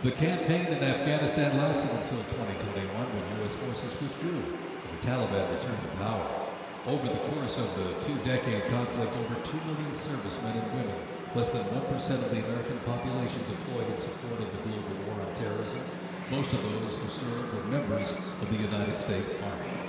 The campaign in Afghanistan lasted until 2021 when U.S. forces withdrew and the Taliban returned to power. Over the course of the two-decade conflict, over 2 million servicemen and women, less than 1% of the American population, deployed in support of the global war on terrorism. Most of those who served were members of the United States Army.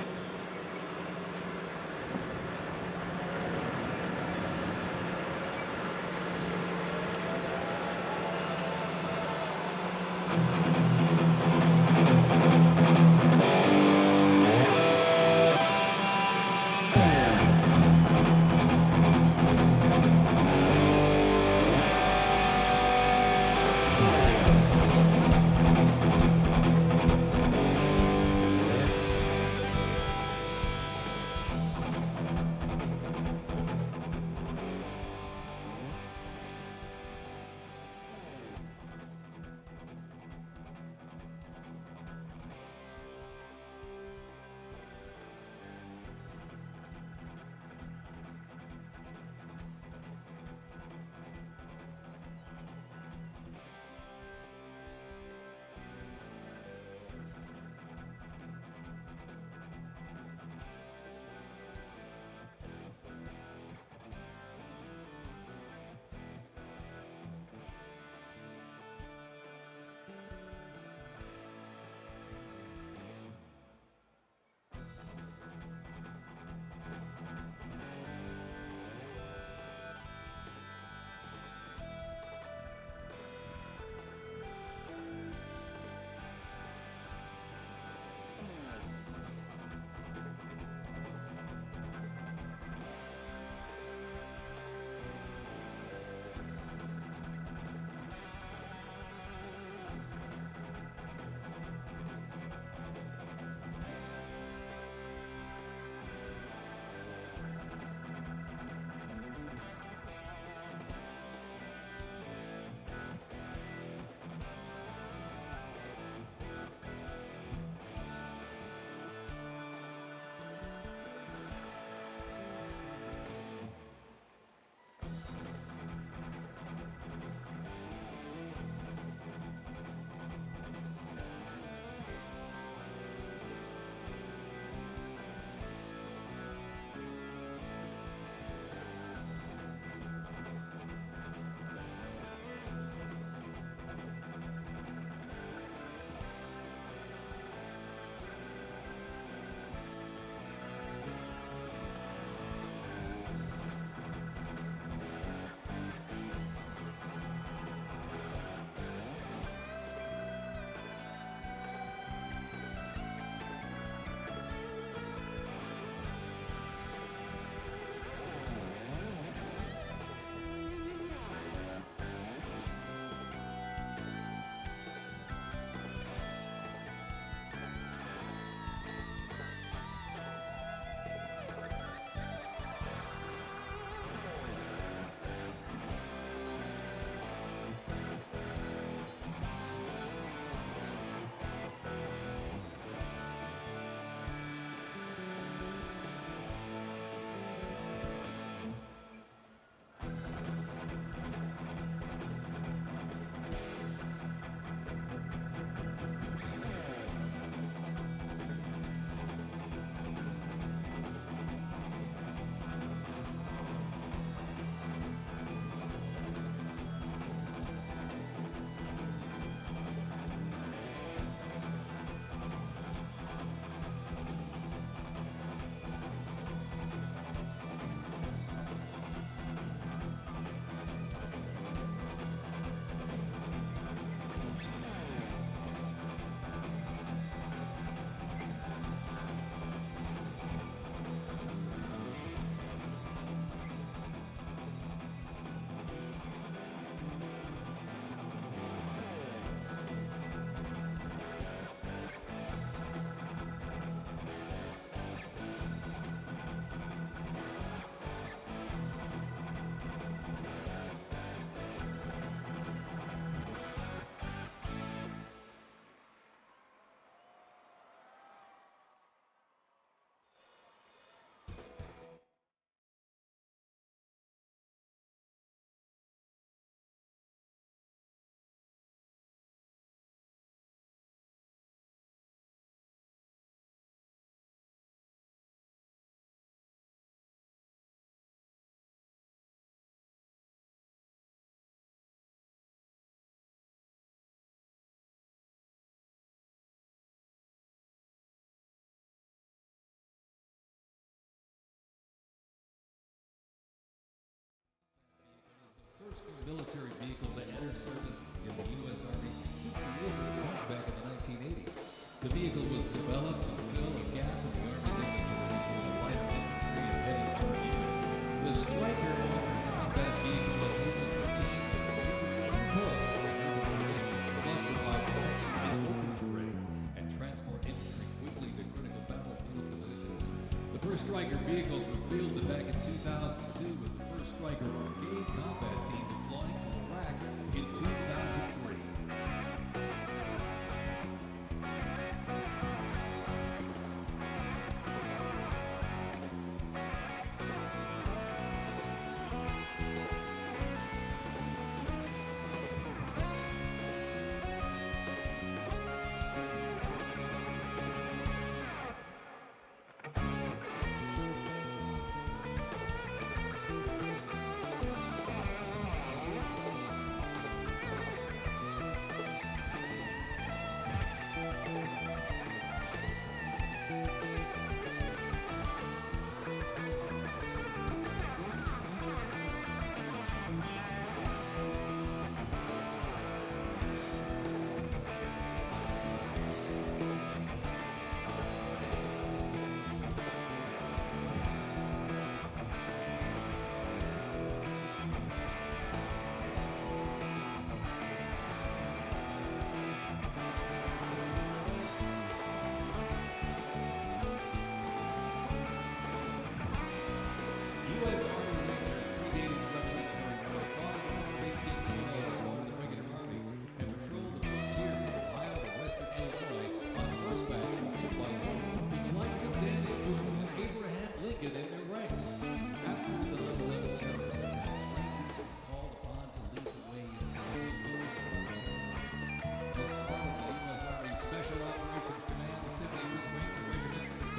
vehicles were fielded back in 2002 with the first Stryker Brigade combat team deploying to Iraq in 2003.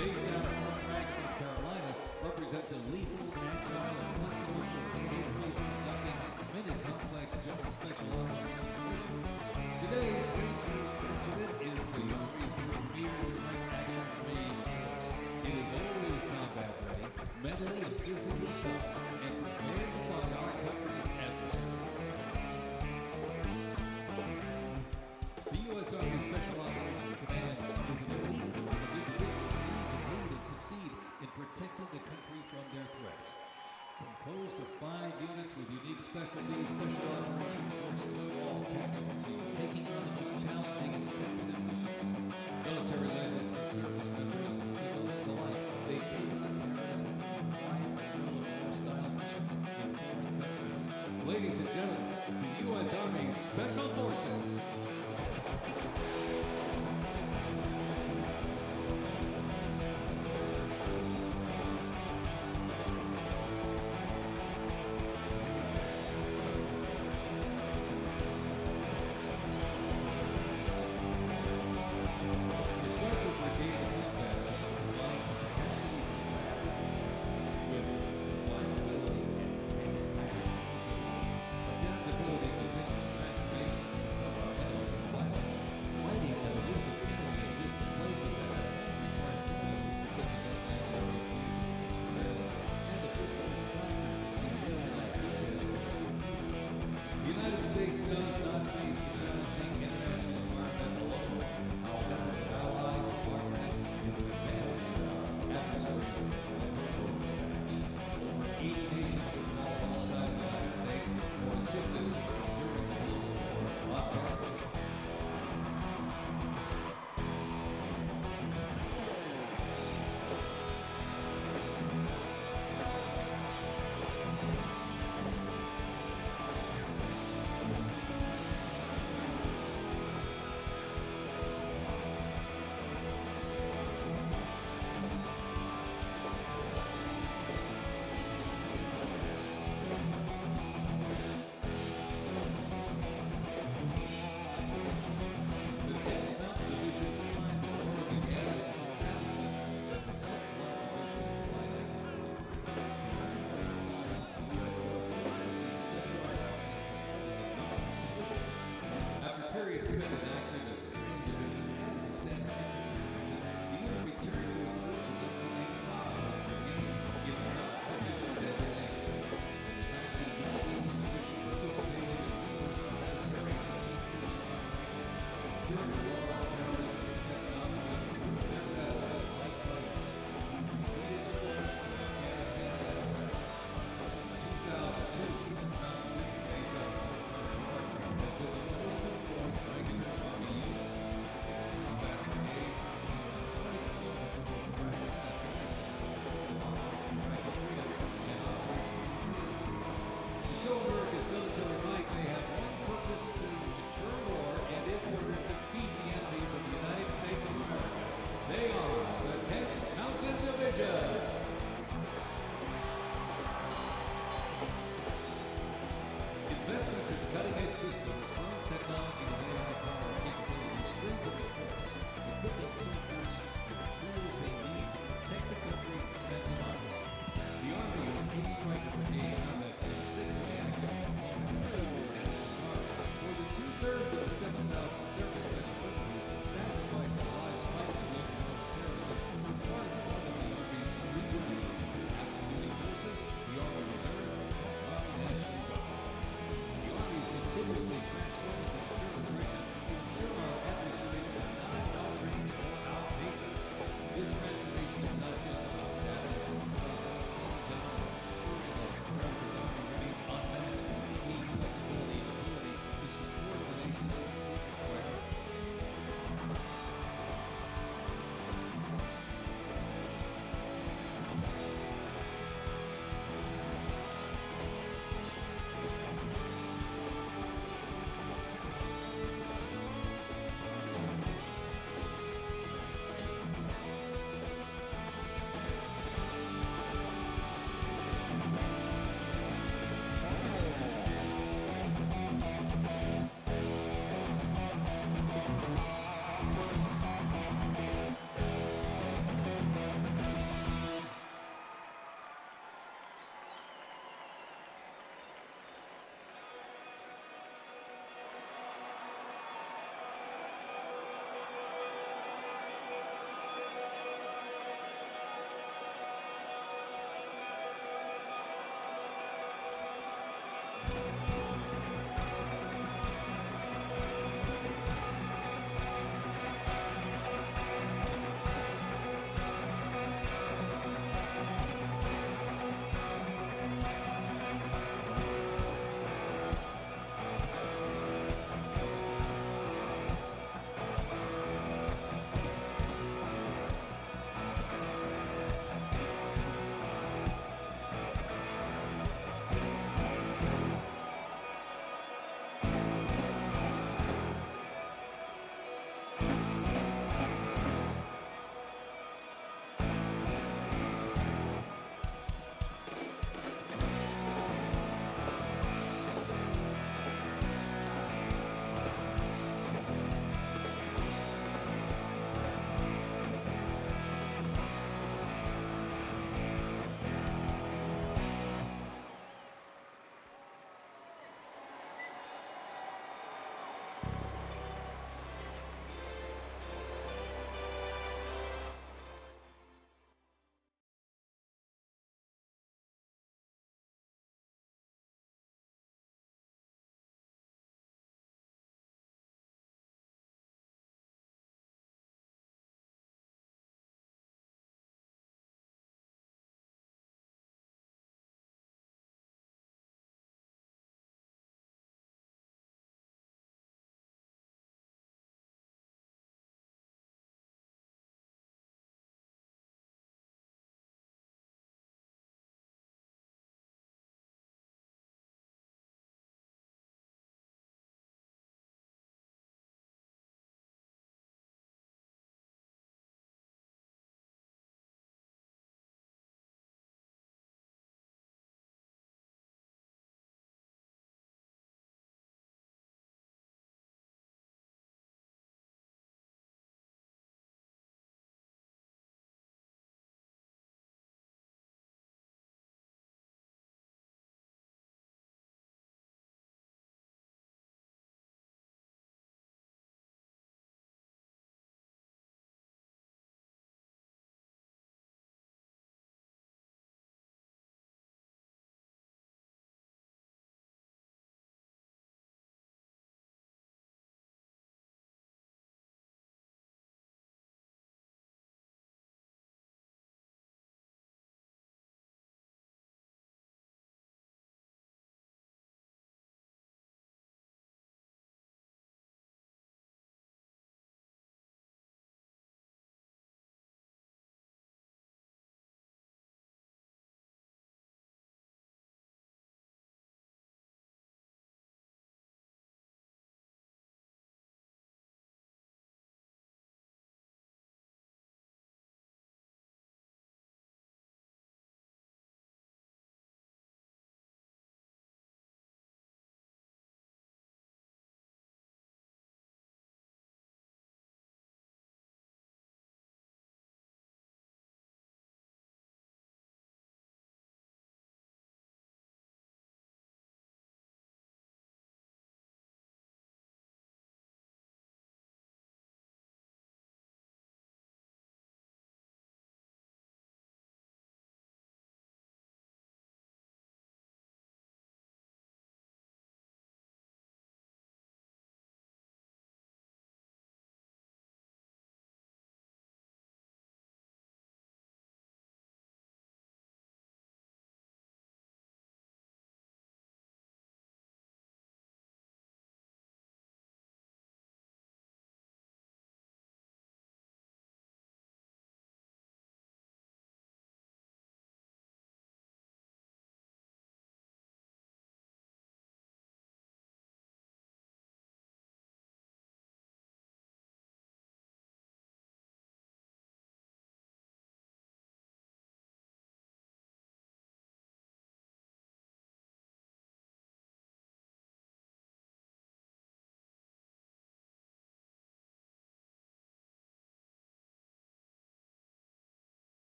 Based out of Fort North Carolina, represents a lethal, agile, and flexible force capable of conducting many complex joint special operations missions. Today's Rangers Regiment is the Army's premier direct action main force. It is always combat ready, mentally and physically tough, and prepared to fight our country's adversaries. The U.S. Army Special Operations Command is an elite group of individuals succeed in protecting the country from their threats. Composed of 5 units with unique specialties, special operations forces, small tactical teams taking on the most challenging and sensitive missions. Military legends and service members and civilians alike, they take on terrorists and wide war-style missions in foreign countries. Ladies and gentlemen, the U.S. Army Special Forces. Adaptability continues transformation of our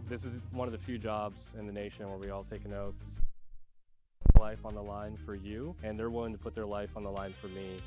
This is one of the few jobs in the nation where we all take an oath to put life on the line for you, and they're willing to put their life on the line for me.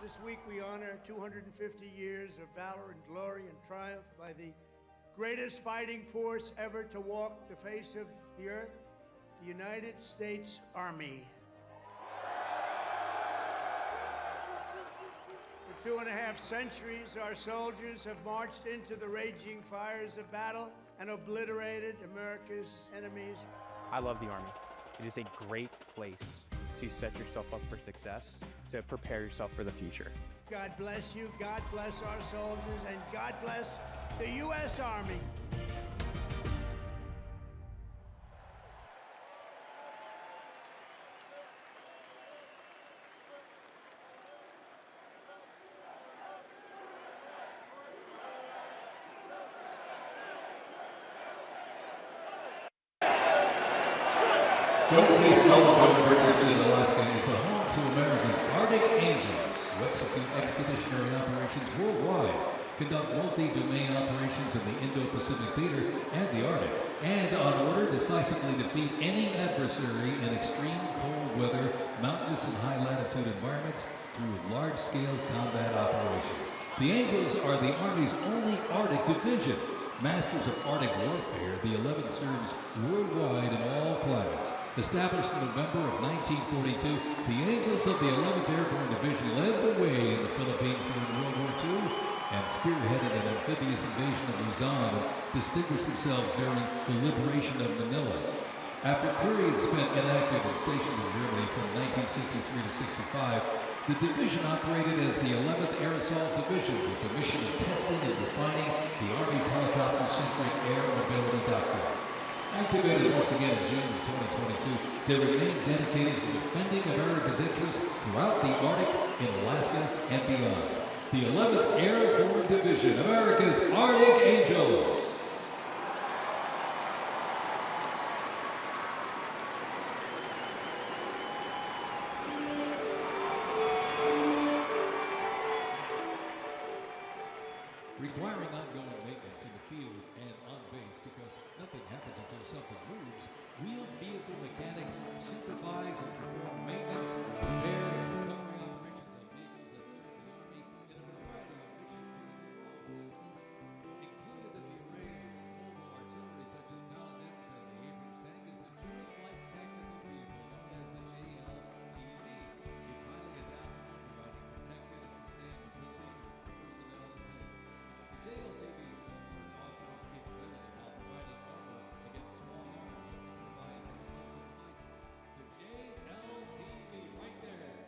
This week we honor 250 years of valor and glory and triumph by the greatest fighting force ever to walk the face of the earth, the United States Army. For 2.5 centuries, our soldiers have marched into the raging fires of battle and obliterated America's enemies. I love the Army. It is a great place to set yourself up for success, to prepare yourself for the future. God bless you, God bless our soldiers, and God bless the U.S. Army. Joint Base Ellsworth Bridges in Alaska is the home to America's Arctic Angels, who execute expeditionary operations worldwide, conduct multi-domain operations in the Indo-Pacific Theater and the Arctic, and on order decisively defeat any adversary in extreme cold weather, mountainous and high-latitude environments through large-scale combat operations. The Angels are the Army's only Arctic division. Masters of Arctic warfare, the 11th serves worldwide in all climates. Established in November of 1942, the Angels of the 11th Airborne Division led the way in the Philippines during World War II and spearheaded an amphibious invasion of Luzon and distinguished themselves during the liberation of Manila. After periods spent inactive and stationed in Germany from 1963 to 65, the division operated as the 11th Air Assault Division with the mission of testing and refining the Army's helicopter-centric air mobility doctrine. Activated once again in June of 2022, they remain dedicated to defending America's interests throughout the Arctic, in Alaska, and beyond. The 11th Airborne Division, America's Arctic Angels. Requiring ongoing maintenance in the field and on base because nothing happens until something moves, wheeled vehicle mechanics supervise and perform maintenance, repair, and recovery operations on vehicles that serve the Army in a variety of mission-critical roles. Included in the array of mobile artillery such as Paladins and the Abrams tank is the Joint Light Tactical Vehicle known as the JLTV. It's highly adaptable, providing protected and sustained mobility for personnel and vehicles. The JLTV is known for its off-road capability while providing armor against small arms and improvised explosive devices. The JLTV, right there.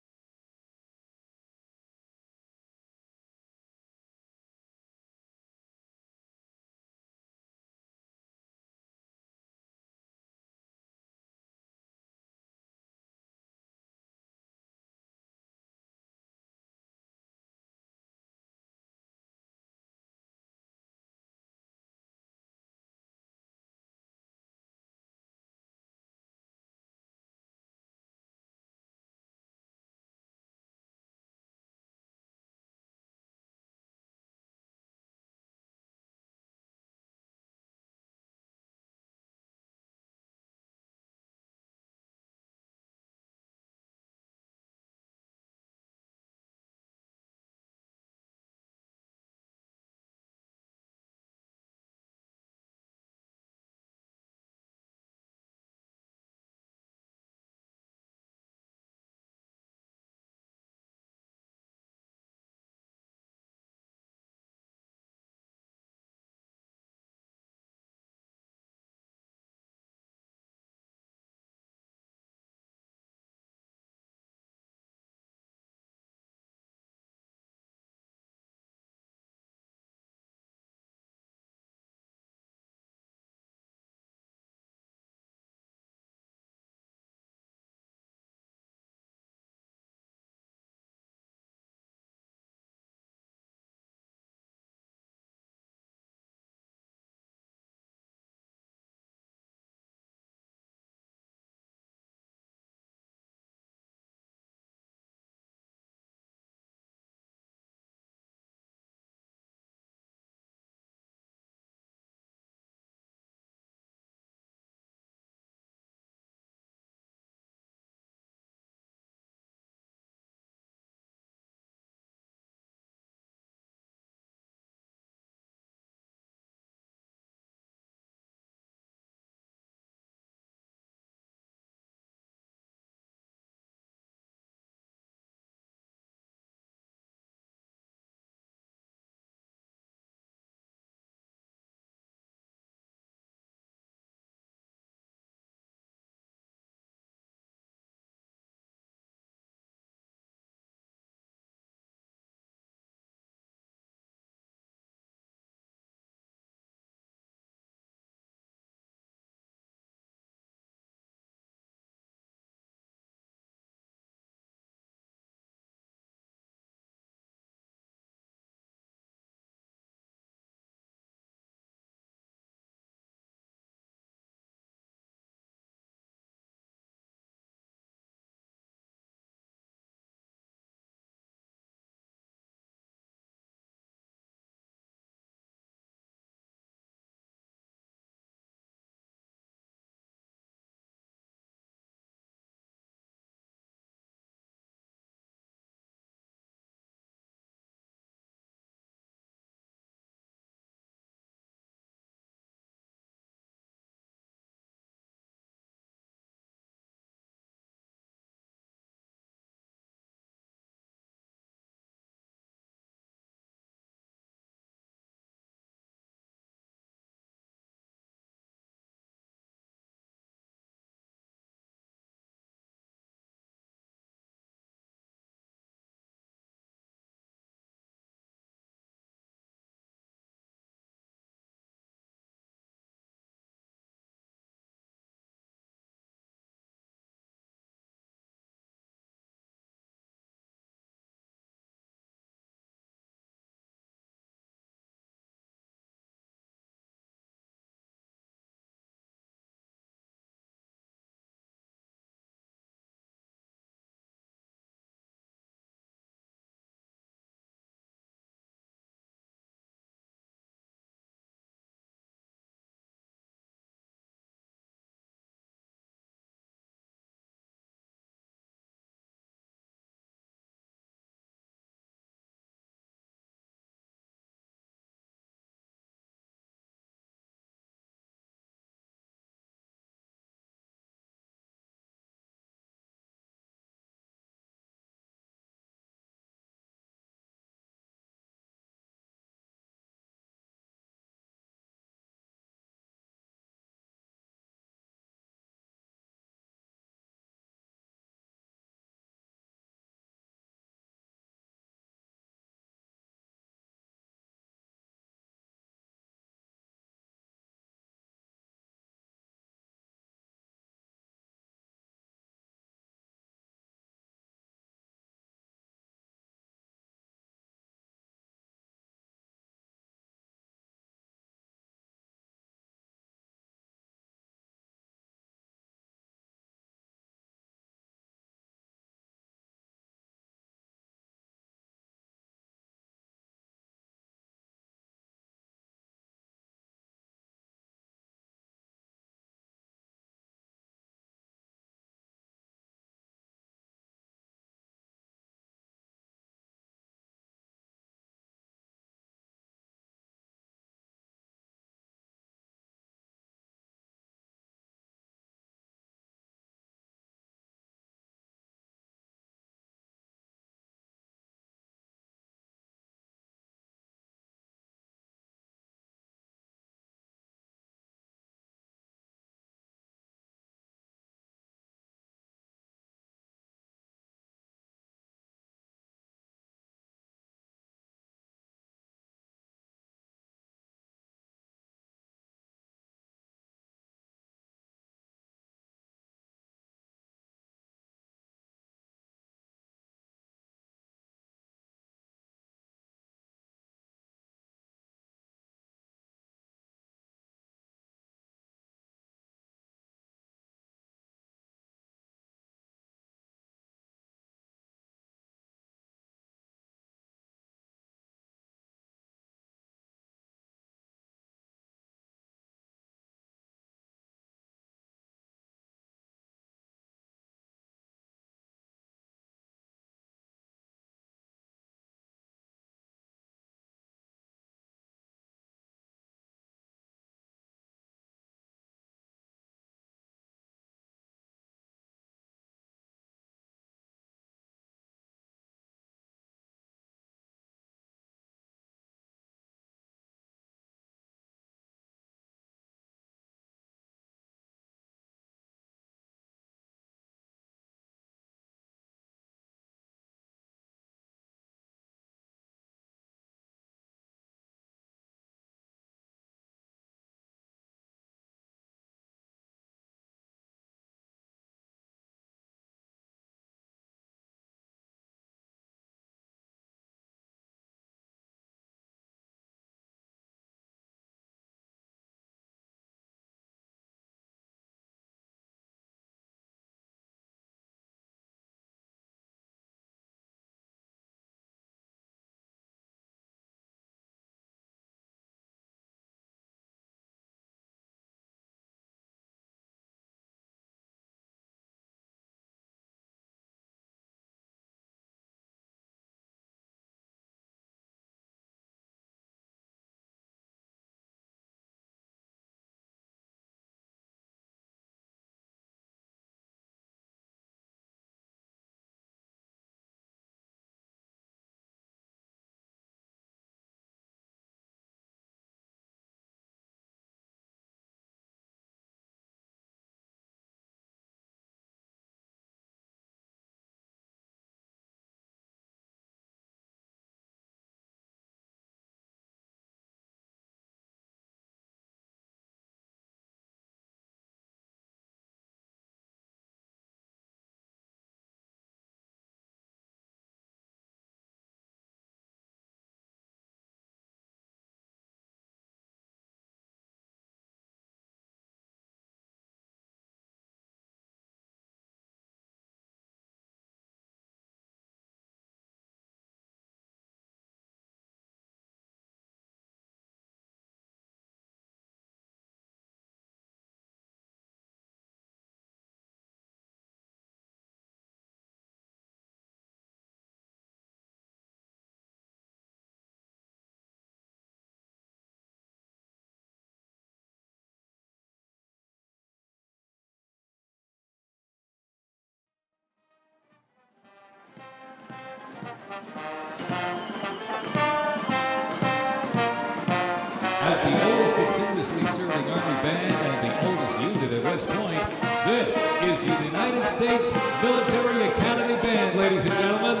As the oldest continuously serving Army band and the oldest unit at West Point, this is the United States Military Academy Band, ladies and gentlemen.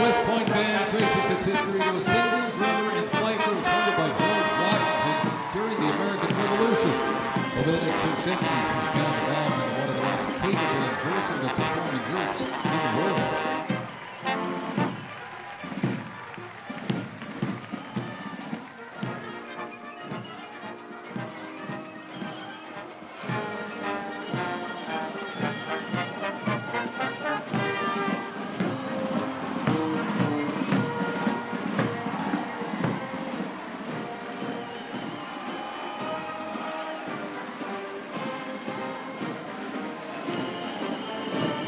West Point Band traces its history to a single drummer and fifer appointed by George Washington during the American Revolution. Over the next 2 centuries, this band evolved into one of the most capable and versatile performing groups in the world.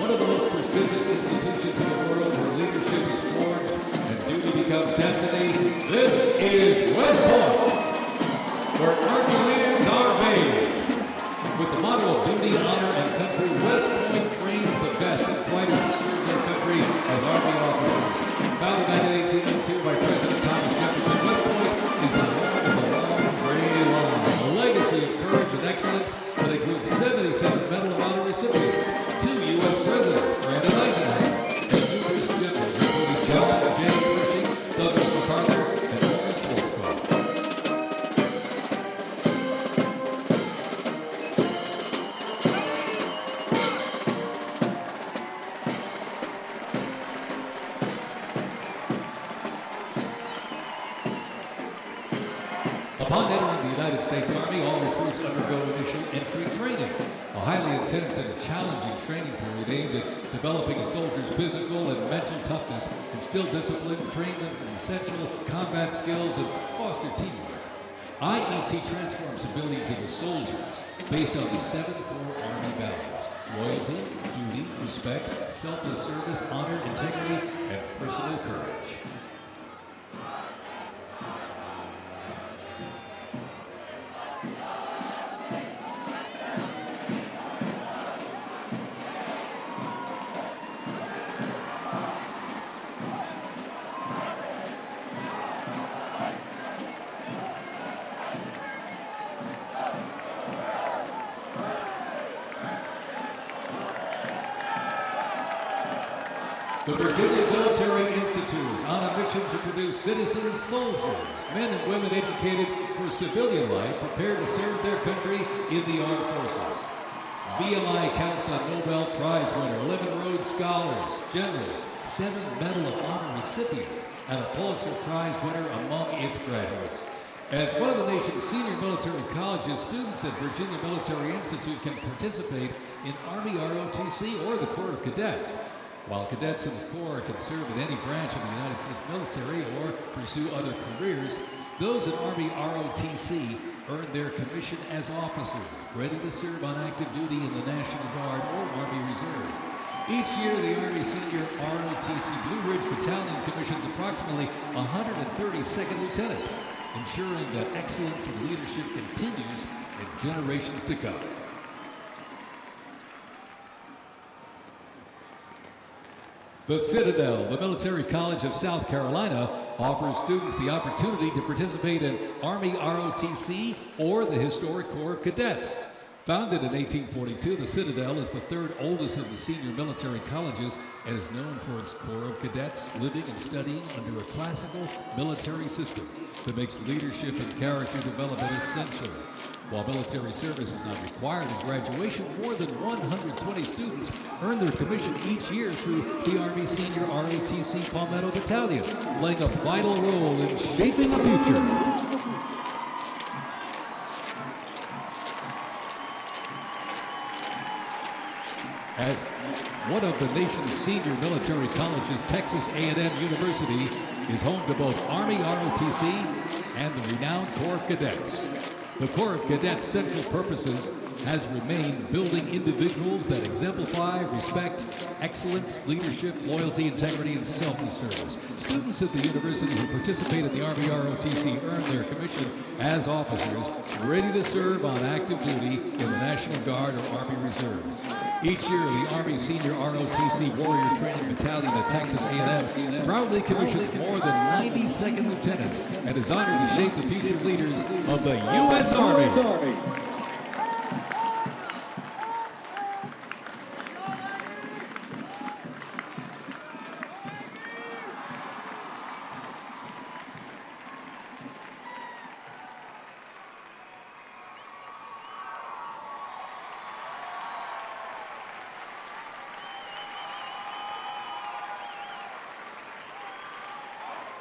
One of the most prestigious institutions in the world where leadership is forged and duty becomes destiny. This is West Point, where Army leaders are made. With the motto of duty, honor, and country, West Point trains the best and fighters to serve their country as Army officers. Founded in 1802 by President Thomas Jefferson, West Point is the home of the long gray line, a legacy of courage and excellence that includes 77 Medal of Honor recipients, 2 U.S. presidents, Brandon Eisenhower, and numerous generals, including John J. Pershing, Douglas MacArthur, and Lawrence Schwarzkopf. Upon entering the United States Army, all recruits undergo initial entry training, a highly intense and challenging training period aimed at developing a soldier's physical and mental toughness, instill discipline, train them in essential combat skills, and foster teamwork. IET transforms civilians into soldiers based on the 7 core Army values: loyalty, duty, respect, selfless service, honor, integrity, and personal courage. The Virginia Military Institute, on a mission to produce citizen soldiers, men and women educated for civilian life, prepared to serve their country in the armed forces. VMI counts on Nobel Prize winner, 11 Rhodes Scholars, generals, 7 Medal of Honor recipients, and a Pulitzer Prize winner among its graduates. As one of the nation's senior military colleges, students at Virginia Military Institute can participate in Army ROTC or the Corps of Cadets. While cadets in the Corps can serve in any branch of the United States military or pursue other careers, those in Army ROTC earn their commission as officers, ready to serve on active duty in the National Guard or Army Reserve. Each year, the Army Senior ROTC Blue Ridge Battalion commissions approximately 130 second lieutenants, ensuring that excellence in leadership continues in generations to come. The Citadel, the Military College of South Carolina, offers students the opportunity to participate in Army ROTC or the historic Corps of Cadets. Founded in 1842, the Citadel is the 3rd oldest of the senior military colleges and is known for its Corps of Cadets living and studying under a classical military system that makes leadership and character development essential. While military service is not required at graduation, more than 120 students earn their commission each year through the Army Senior ROTC Palmetto Battalion, playing a vital role in shaping the future. As one of the nation's senior military colleges, Texas A&M University is home to both Army ROTC and the renowned Corps of Cadets. The Corps of Cadets' central purposes has remained building individuals that exemplify respect, excellence, leadership, loyalty, integrity, and selfless service. Students at the university who participate in the Army ROTC earn their commission as officers ready to serve on active duty in the National Guard or Army Reserves. Each year, the Army Senior ROTC Warrior Training Battalion at Texas A&M proudly commissions more than 90 second lieutenants and is honored to shape the future leaders of the U.S. Army.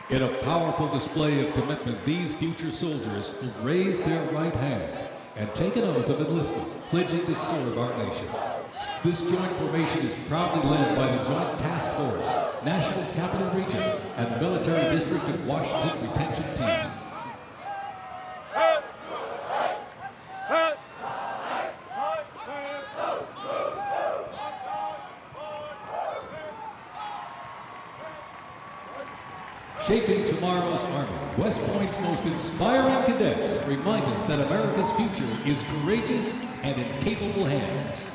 In a powerful display of commitment, these future soldiers will raise their right hand and take an oath of enlistment, pledging to serve our nation. This joint formation is proudly led by the Joint Task Force, National Capital Region, and the Military District of Washington Retention Team. Shaping tomorrow's Army, West Point's most inspiring cadets remind us that America's future is courageous and in capable hands.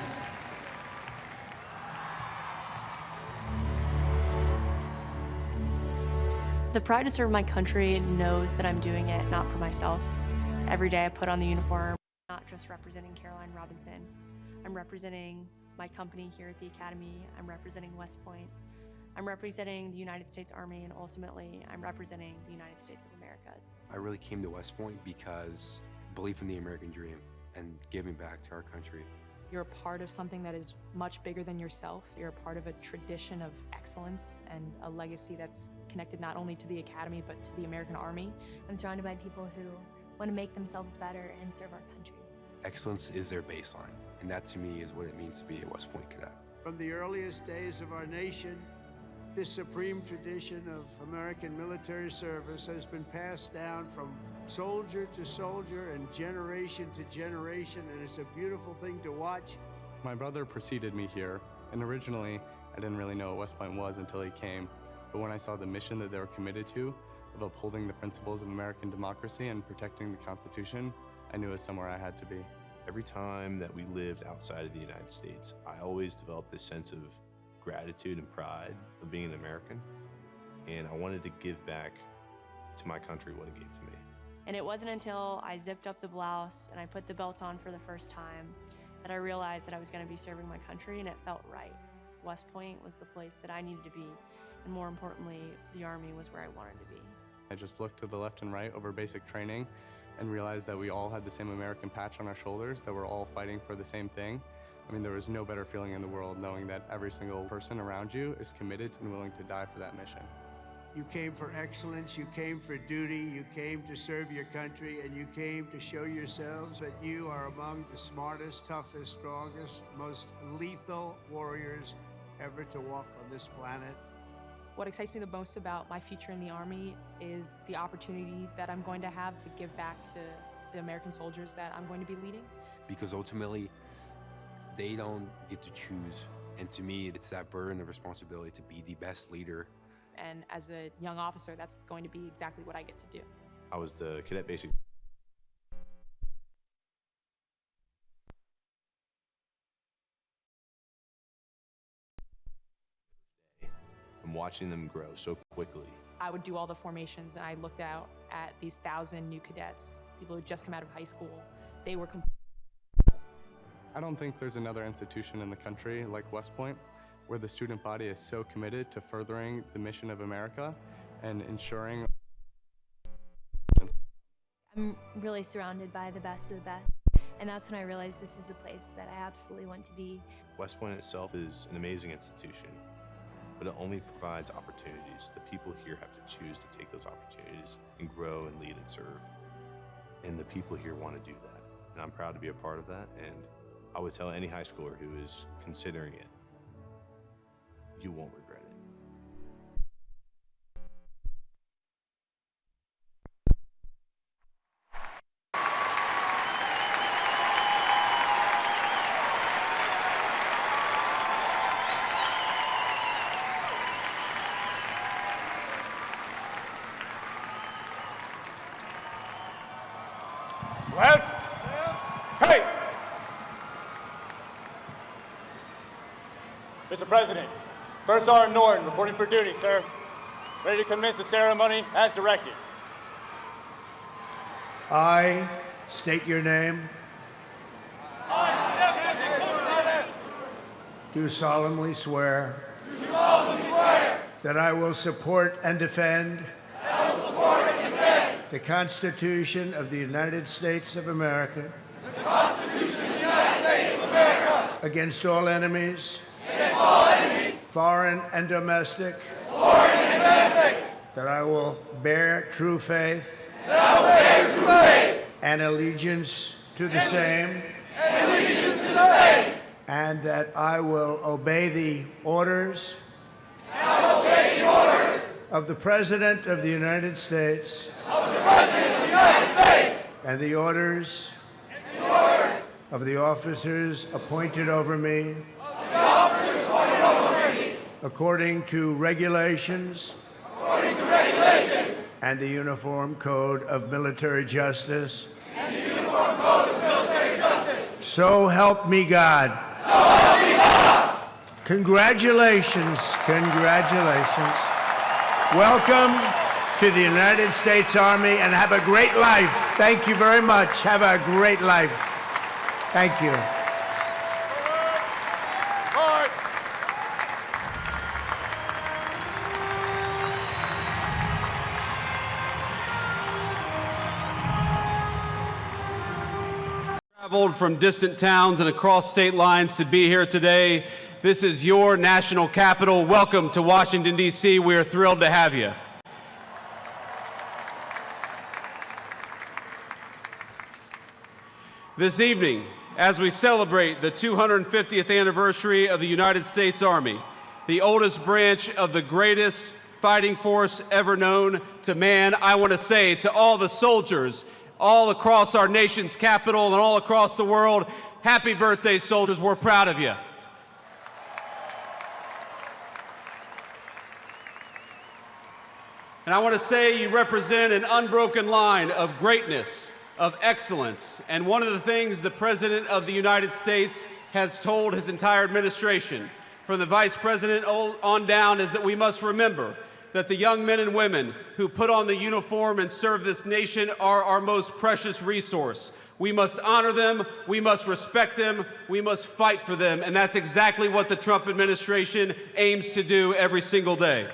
The pride to serve my country knows that I'm doing it not for myself. Every day I put on the uniform, not just representing Caroline Robinson. I'm representing my company here at the Academy. I'm representing West Point. I'm representing the United States Army, and ultimately, I'm representing the United States of America. I really came to West Point because belief in the American dream and giving back to our country. You're a part of something that is much bigger than yourself. You're a part of a tradition of excellence and a legacy that's connected not only to the Academy, but to the American Army. I'm surrounded by people who want to make themselves better and serve our country. Excellence is their baseline, and that to me is what it means to be a West Point cadet. From the earliest days of our nation, this supreme tradition of American military service has been passed down from soldier to soldier and generation to generation, and it's a beautiful thing to watch. My brother preceded me here, and originally I didn't really know what West Point was until he came. But when I saw the mission that they were committed to, of upholding the principles of American democracy and protecting the Constitution, I knew it was somewhere I had to be. Every time that we lived outside of the United States, I always developed this sense of gratitude and pride of being an American, and I wanted to give back to my country what it gave to me. And it wasn't until I zipped up the blouse and I put the belt on for the first time that I realized that I was going to be serving my country, and it felt right. West Point was the place that I needed to be, and more importantly, the Army was where I wanted to be. I just looked to the left and right over basic training and realized that we all had the same American patch on our shoulders, that we're all fighting for the same thing. I mean, there was no better feeling in the world knowing that every single person around you is committed and willing to die for that mission. You came for excellence, you came for duty, you came to serve your country, and you came to show yourselves that you are among the smartest, toughest, strongest, most lethal warriors ever to walk on this planet. What excites me the most about my future in the Army is the opportunity that I'm going to have to give back to the American soldiers that I'm going to be leading. Because ultimately, they don't get to choose. And to me, it's that burden of responsibility to be the best leader. And as a young officer, that's going to be exactly what I get to do. I was the cadet basic. I'm watching them grow so quickly. I would do all the formations, and I looked out at these 1,000 new cadets, people who just come out of high school. They were I don't think there's another institution in the country like West Point where the student body is so committed to furthering the mission of America and ensuring. I'm really surrounded by the best of the best, and that's when I realized this is a place that I absolutely want to be. West Point itself is an amazing institution, but it only provides opportunities. The people here have to choose to take those opportunities and grow and lead and serve. And the people here want to do that. And I'm proud to be a part of that. And I would tell any high schooler who is considering it, you won't regret it. Left. Face. Mr. President, First Sergeant Norton reporting for duty, sir. Ready to commence the ceremony as directed. I state your name. Do solemnly swear. That I will support and defend. The Constitution of the United States of America. Against all enemies. Foreign and domestic. That I will bear true faith. And allegiance to the same. And that I will obey the orders. Of the President of the United States. And the orders. Of the officers appointed over me. According to regulations. And the Uniform Code of Military Justice. So help me God. Congratulations, congratulations. Welcome to the United States Army and have a great life. Thank you very much. Have a great life. Thank you. Traveled from distant towns and across state lines to be here today. This is your national capital. Welcome to Washington, D.C. We are thrilled to have you. This evening, as we celebrate the 250th anniversary of the United States Army, the oldest branch of the greatest fighting force ever known to man, I want to say to all the soldiers all across our nation's capital and all across the world, happy birthday, soldiers. We're proud of you. And I want to say you represent an unbroken line of greatness, of excellence. And one of the things the President of the United States has told his entire administration, from the Vice President on down, is that we must remember that the young men and women who put on the uniform and serve this nation are our most precious resource. We must honor them, we must respect them, we must fight for them, and that's exactly what the Trump administration aims to do every single day.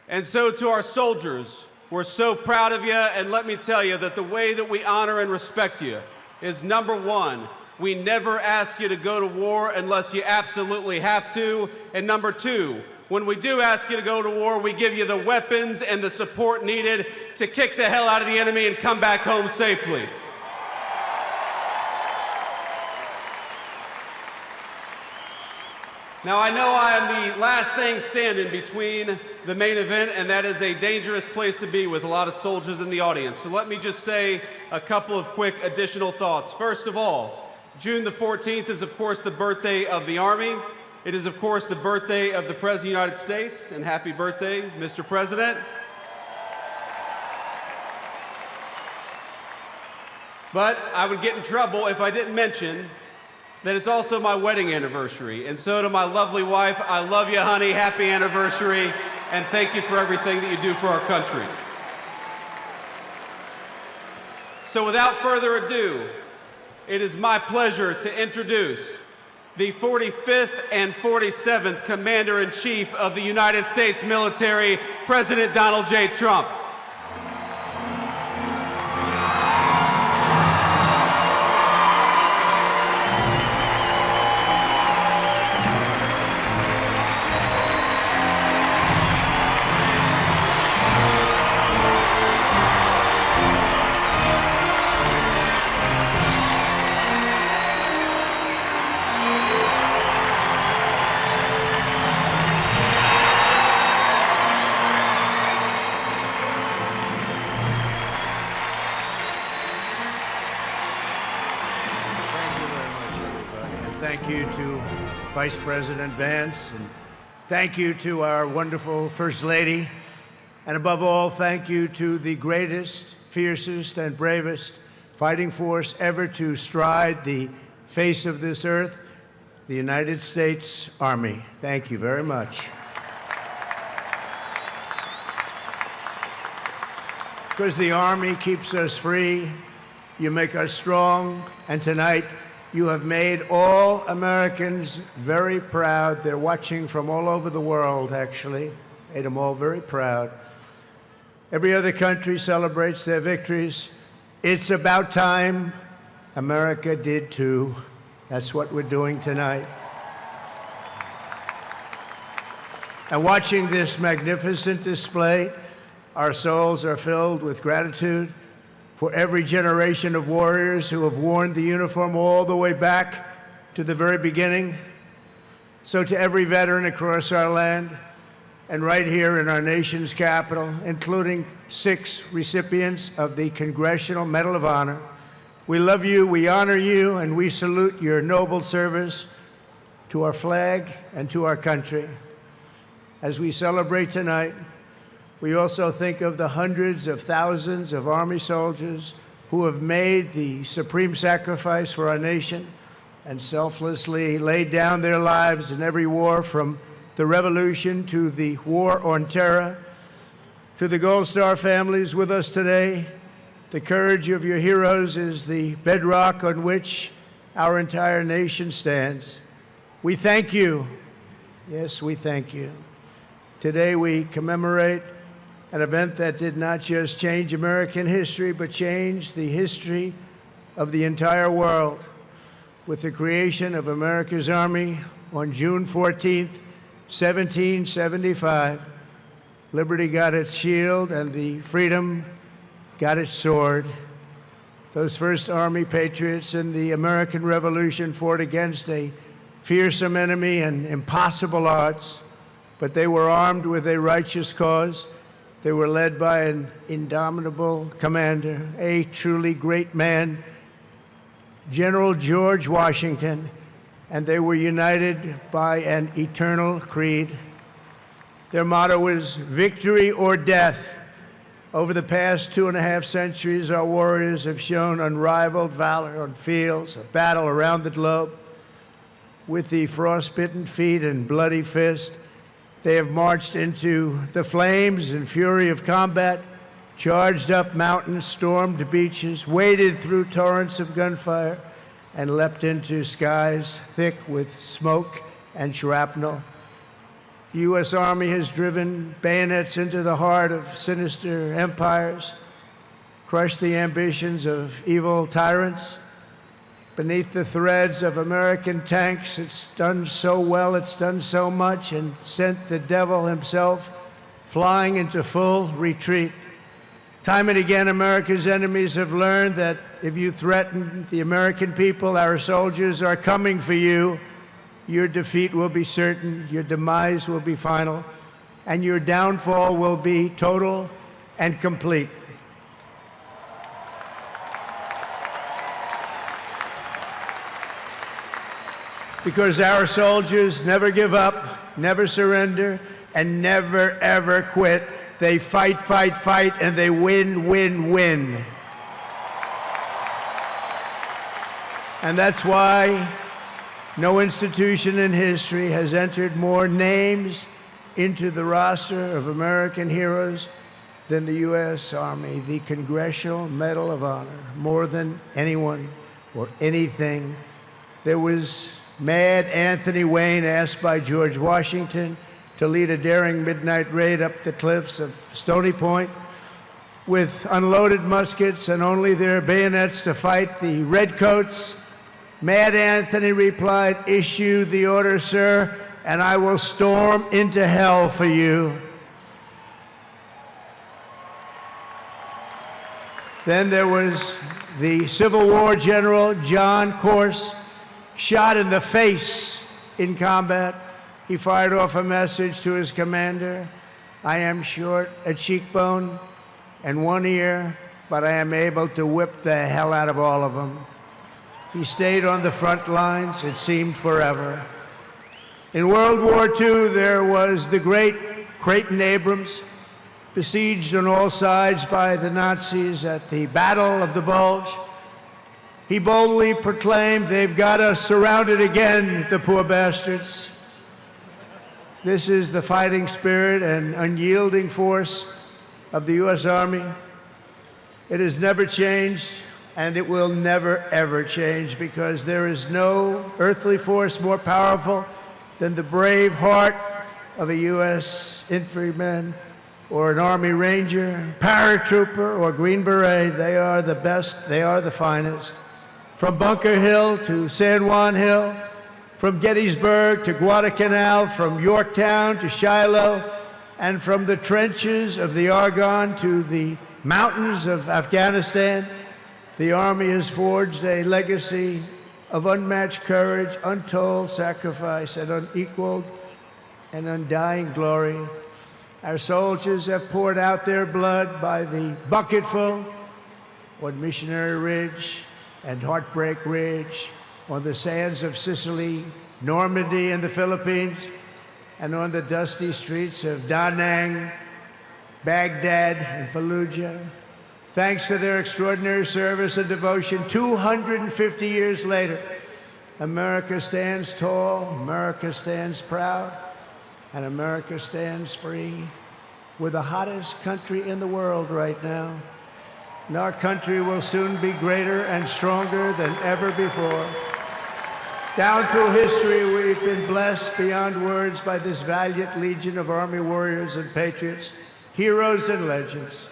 And so to our soldiers, we're so proud of you, and let me tell you that the way that we honor and respect you is, number one, we never ask you to go to war unless you absolutely have to, and number two, when we do ask you to go to war, we give you the weapons and the support needed to kick the hell out of the enemy and come back home safely. Now, I know I am the last thing standing between the main event, and that is a dangerous place to be with a lot of soldiers in the audience. So let me just say a couple of quick additional thoughts. First of all, June the 14th is, of course, the birthday of the Army. It is, of course, the birthday of the President of the United States, and happy birthday, Mr. President. But I would get in trouble if I didn't mention that it's also my wedding anniversary. And so to my lovely wife, I love you, honey, happy anniversary, and thank you for everything that you do for our country. So without further ado, it is my pleasure to introduce the 45th and 47th Commander-in-Chief of the United States military, President Donald J. Trump. Thank you to Vice President Vance, and thank you to our wonderful First Lady. And above all, thank you to the greatest, fiercest, and bravest fighting force ever to stride the face of this earth, the United States Army. Thank you very much. Because the Army keeps us free, you make us strong, and tonight you have made all Americans very proud. They're watching from all over the world, actually. Made them all very proud. Every other country celebrates their victories. It's about time America did too. That's what we're doing tonight. And watching this magnificent display, our souls are filled with gratitude for every generation of warriors who have worn the uniform all the way back to the very beginning. So to every veteran across our land, and right here in our nation's capital, including 6 recipients of the Congressional Medal of Honor, we love you, we honor you, and we salute your noble service to our flag and to our country. As we celebrate tonight, we also think of the hundreds of thousands of Army soldiers who have made the supreme sacrifice for our nation and selflessly laid down their lives in every war, from the Revolution to the War on Terror. To the Gold Star families with us today, the courage of your heroes is the bedrock on which our entire nation stands. We thank you. Yes, we thank you. Today we commemorate an event that did not just change American history, but changed the history of the entire world. With the creation of America's Army on June 14th, 1775, liberty got its shield and the freedom got its sword. Those first Army patriots in the American Revolution fought against a fearsome enemy and impossible odds, but they were armed with a righteous cause. They were led by an indomitable commander, a truly great man, General George Washington, and they were united by an eternal creed. Their motto was victory or death. Over the past 2.5 centuries, our warriors have shown unrivaled valor on fields of battle around the globe. With the frostbitten feet and bloody fist, they have marched into the flames and fury of combat, charged up mountains, stormed beaches, waded through torrents of gunfire, and leapt into skies thick with smoke and shrapnel. The U.S. Army has driven bayonets into the heart of sinister empires, crushed the ambitions of evil tyrants. Beneath the threads of American tanks, it's done so well, it's done so much, and sent the devil himself flying into full retreat. Time and again, America's enemies have learned that if you threaten the American people, our soldiers are coming for you. Your defeat will be certain, your demise will be final, and your downfall will be total and complete. Because our soldiers never give up, never surrender, and never, ever quit. They fight, fight, fight, and they win, win, win. And that's why no institution in history has entered more names into the roster of American heroes than the U.S. Army, the Congressional Medal of Honor, more than anyone or anything. There was Mad Anthony Wayne, asked by George Washington to lead a daring midnight raid up the cliffs of Stony Point with unloaded muskets and only their bayonets to fight the redcoats. Mad Anthony replied, "Issue the order, sir, and I will storm into hell for you." Then there was the Civil War general, John Corse, shot in the face in combat. He fired off a message to his commander: "I am short a cheekbone and one ear, but I am able to whip the hell out of all of them." He stayed on the front lines, it seemed forever. In World War II, there was the great Creighton Abrams, besieged on all sides by the Nazis at the Battle of the Bulge, he boldly proclaimed, "They've got us surrounded again, the poor bastards." This is the fighting spirit and unyielding force of the U.S. Army. It has never changed, and it will never, ever change, because there is no earthly force more powerful than the brave heart of a U.S. infantryman or an Army Ranger, paratrooper, or Green Beret. They are the best, they are the finest. From Bunker Hill to San Juan Hill, from Gettysburg to Guadalcanal, from Yorktown to Shiloh, and from the trenches of the Argonne to the mountains of Afghanistan, the Army has forged a legacy of unmatched courage, untold sacrifice, and unequaled and undying glory. Our soldiers have poured out their blood by the bucketful on Missionary Ridge and Heartbreak Ridge, on the sands of Sicily, Normandy, and the Philippines, and on the dusty streets of Da Nang, Baghdad, and Fallujah. Thanks to their extraordinary service and devotion, 250 years later, America stands tall, America stands proud, and America stands free. We're the hottest country in the world right now, and our country will soon be greater and stronger than ever before. Down through history, we've been blessed beyond words by this valiant legion of Army warriors and patriots, heroes and legends.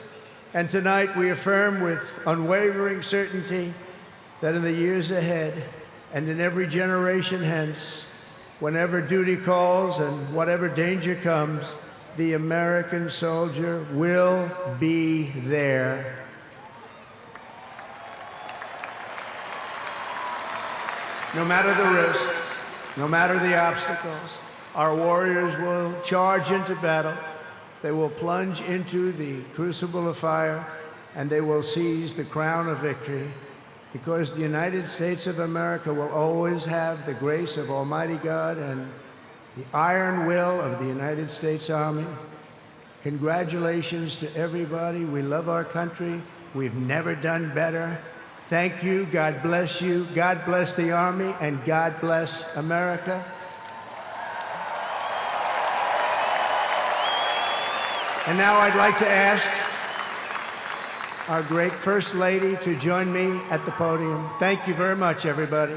And tonight we affirm with unwavering certainty that in the years ahead and in every generation hence, whenever duty calls and whatever danger comes, the American soldier will be there. No matter the risk, no matter the obstacles, our warriors will charge into battle. They will plunge into the crucible of fire, and they will seize the crown of victory, because the United States of America will always have the grace of Almighty God and the iron will of the United States Army. Congratulations to everybody. We love our country. We've never done better. Thank you. God bless you. God bless the Army, and God bless America. And now I'd like to ask our great First Lady to join me at the podium. Thank you very much, everybody.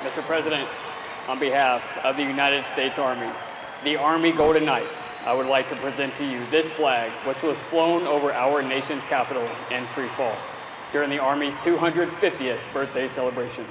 Mr. President, on behalf of the United States Army, the Army Golden Knights, I would like to present to you this flag, which was flown over our nation's capital in free fall during the Army's 250th birthday celebration.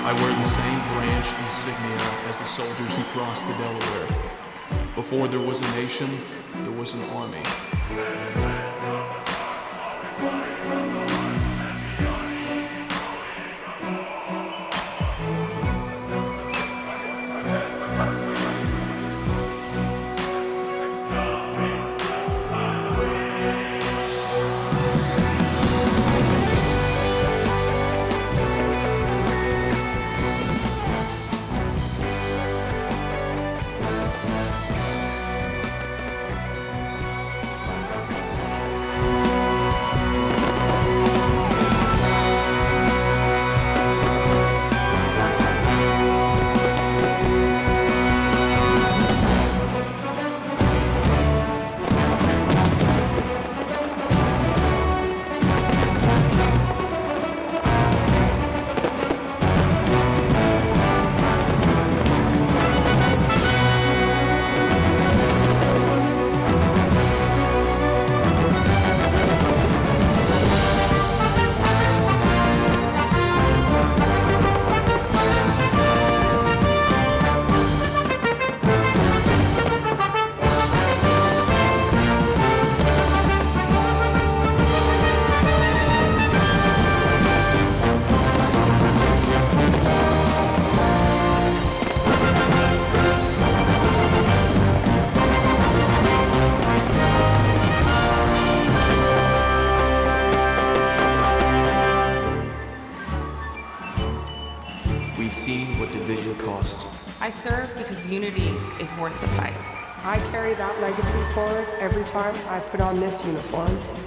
I wear the same branch insignia as the soldiers who crossed the Delaware. Before there was a nation, there was an army. I serve because unity is worth the fight. I carry that legacy forward every time I put on this uniform.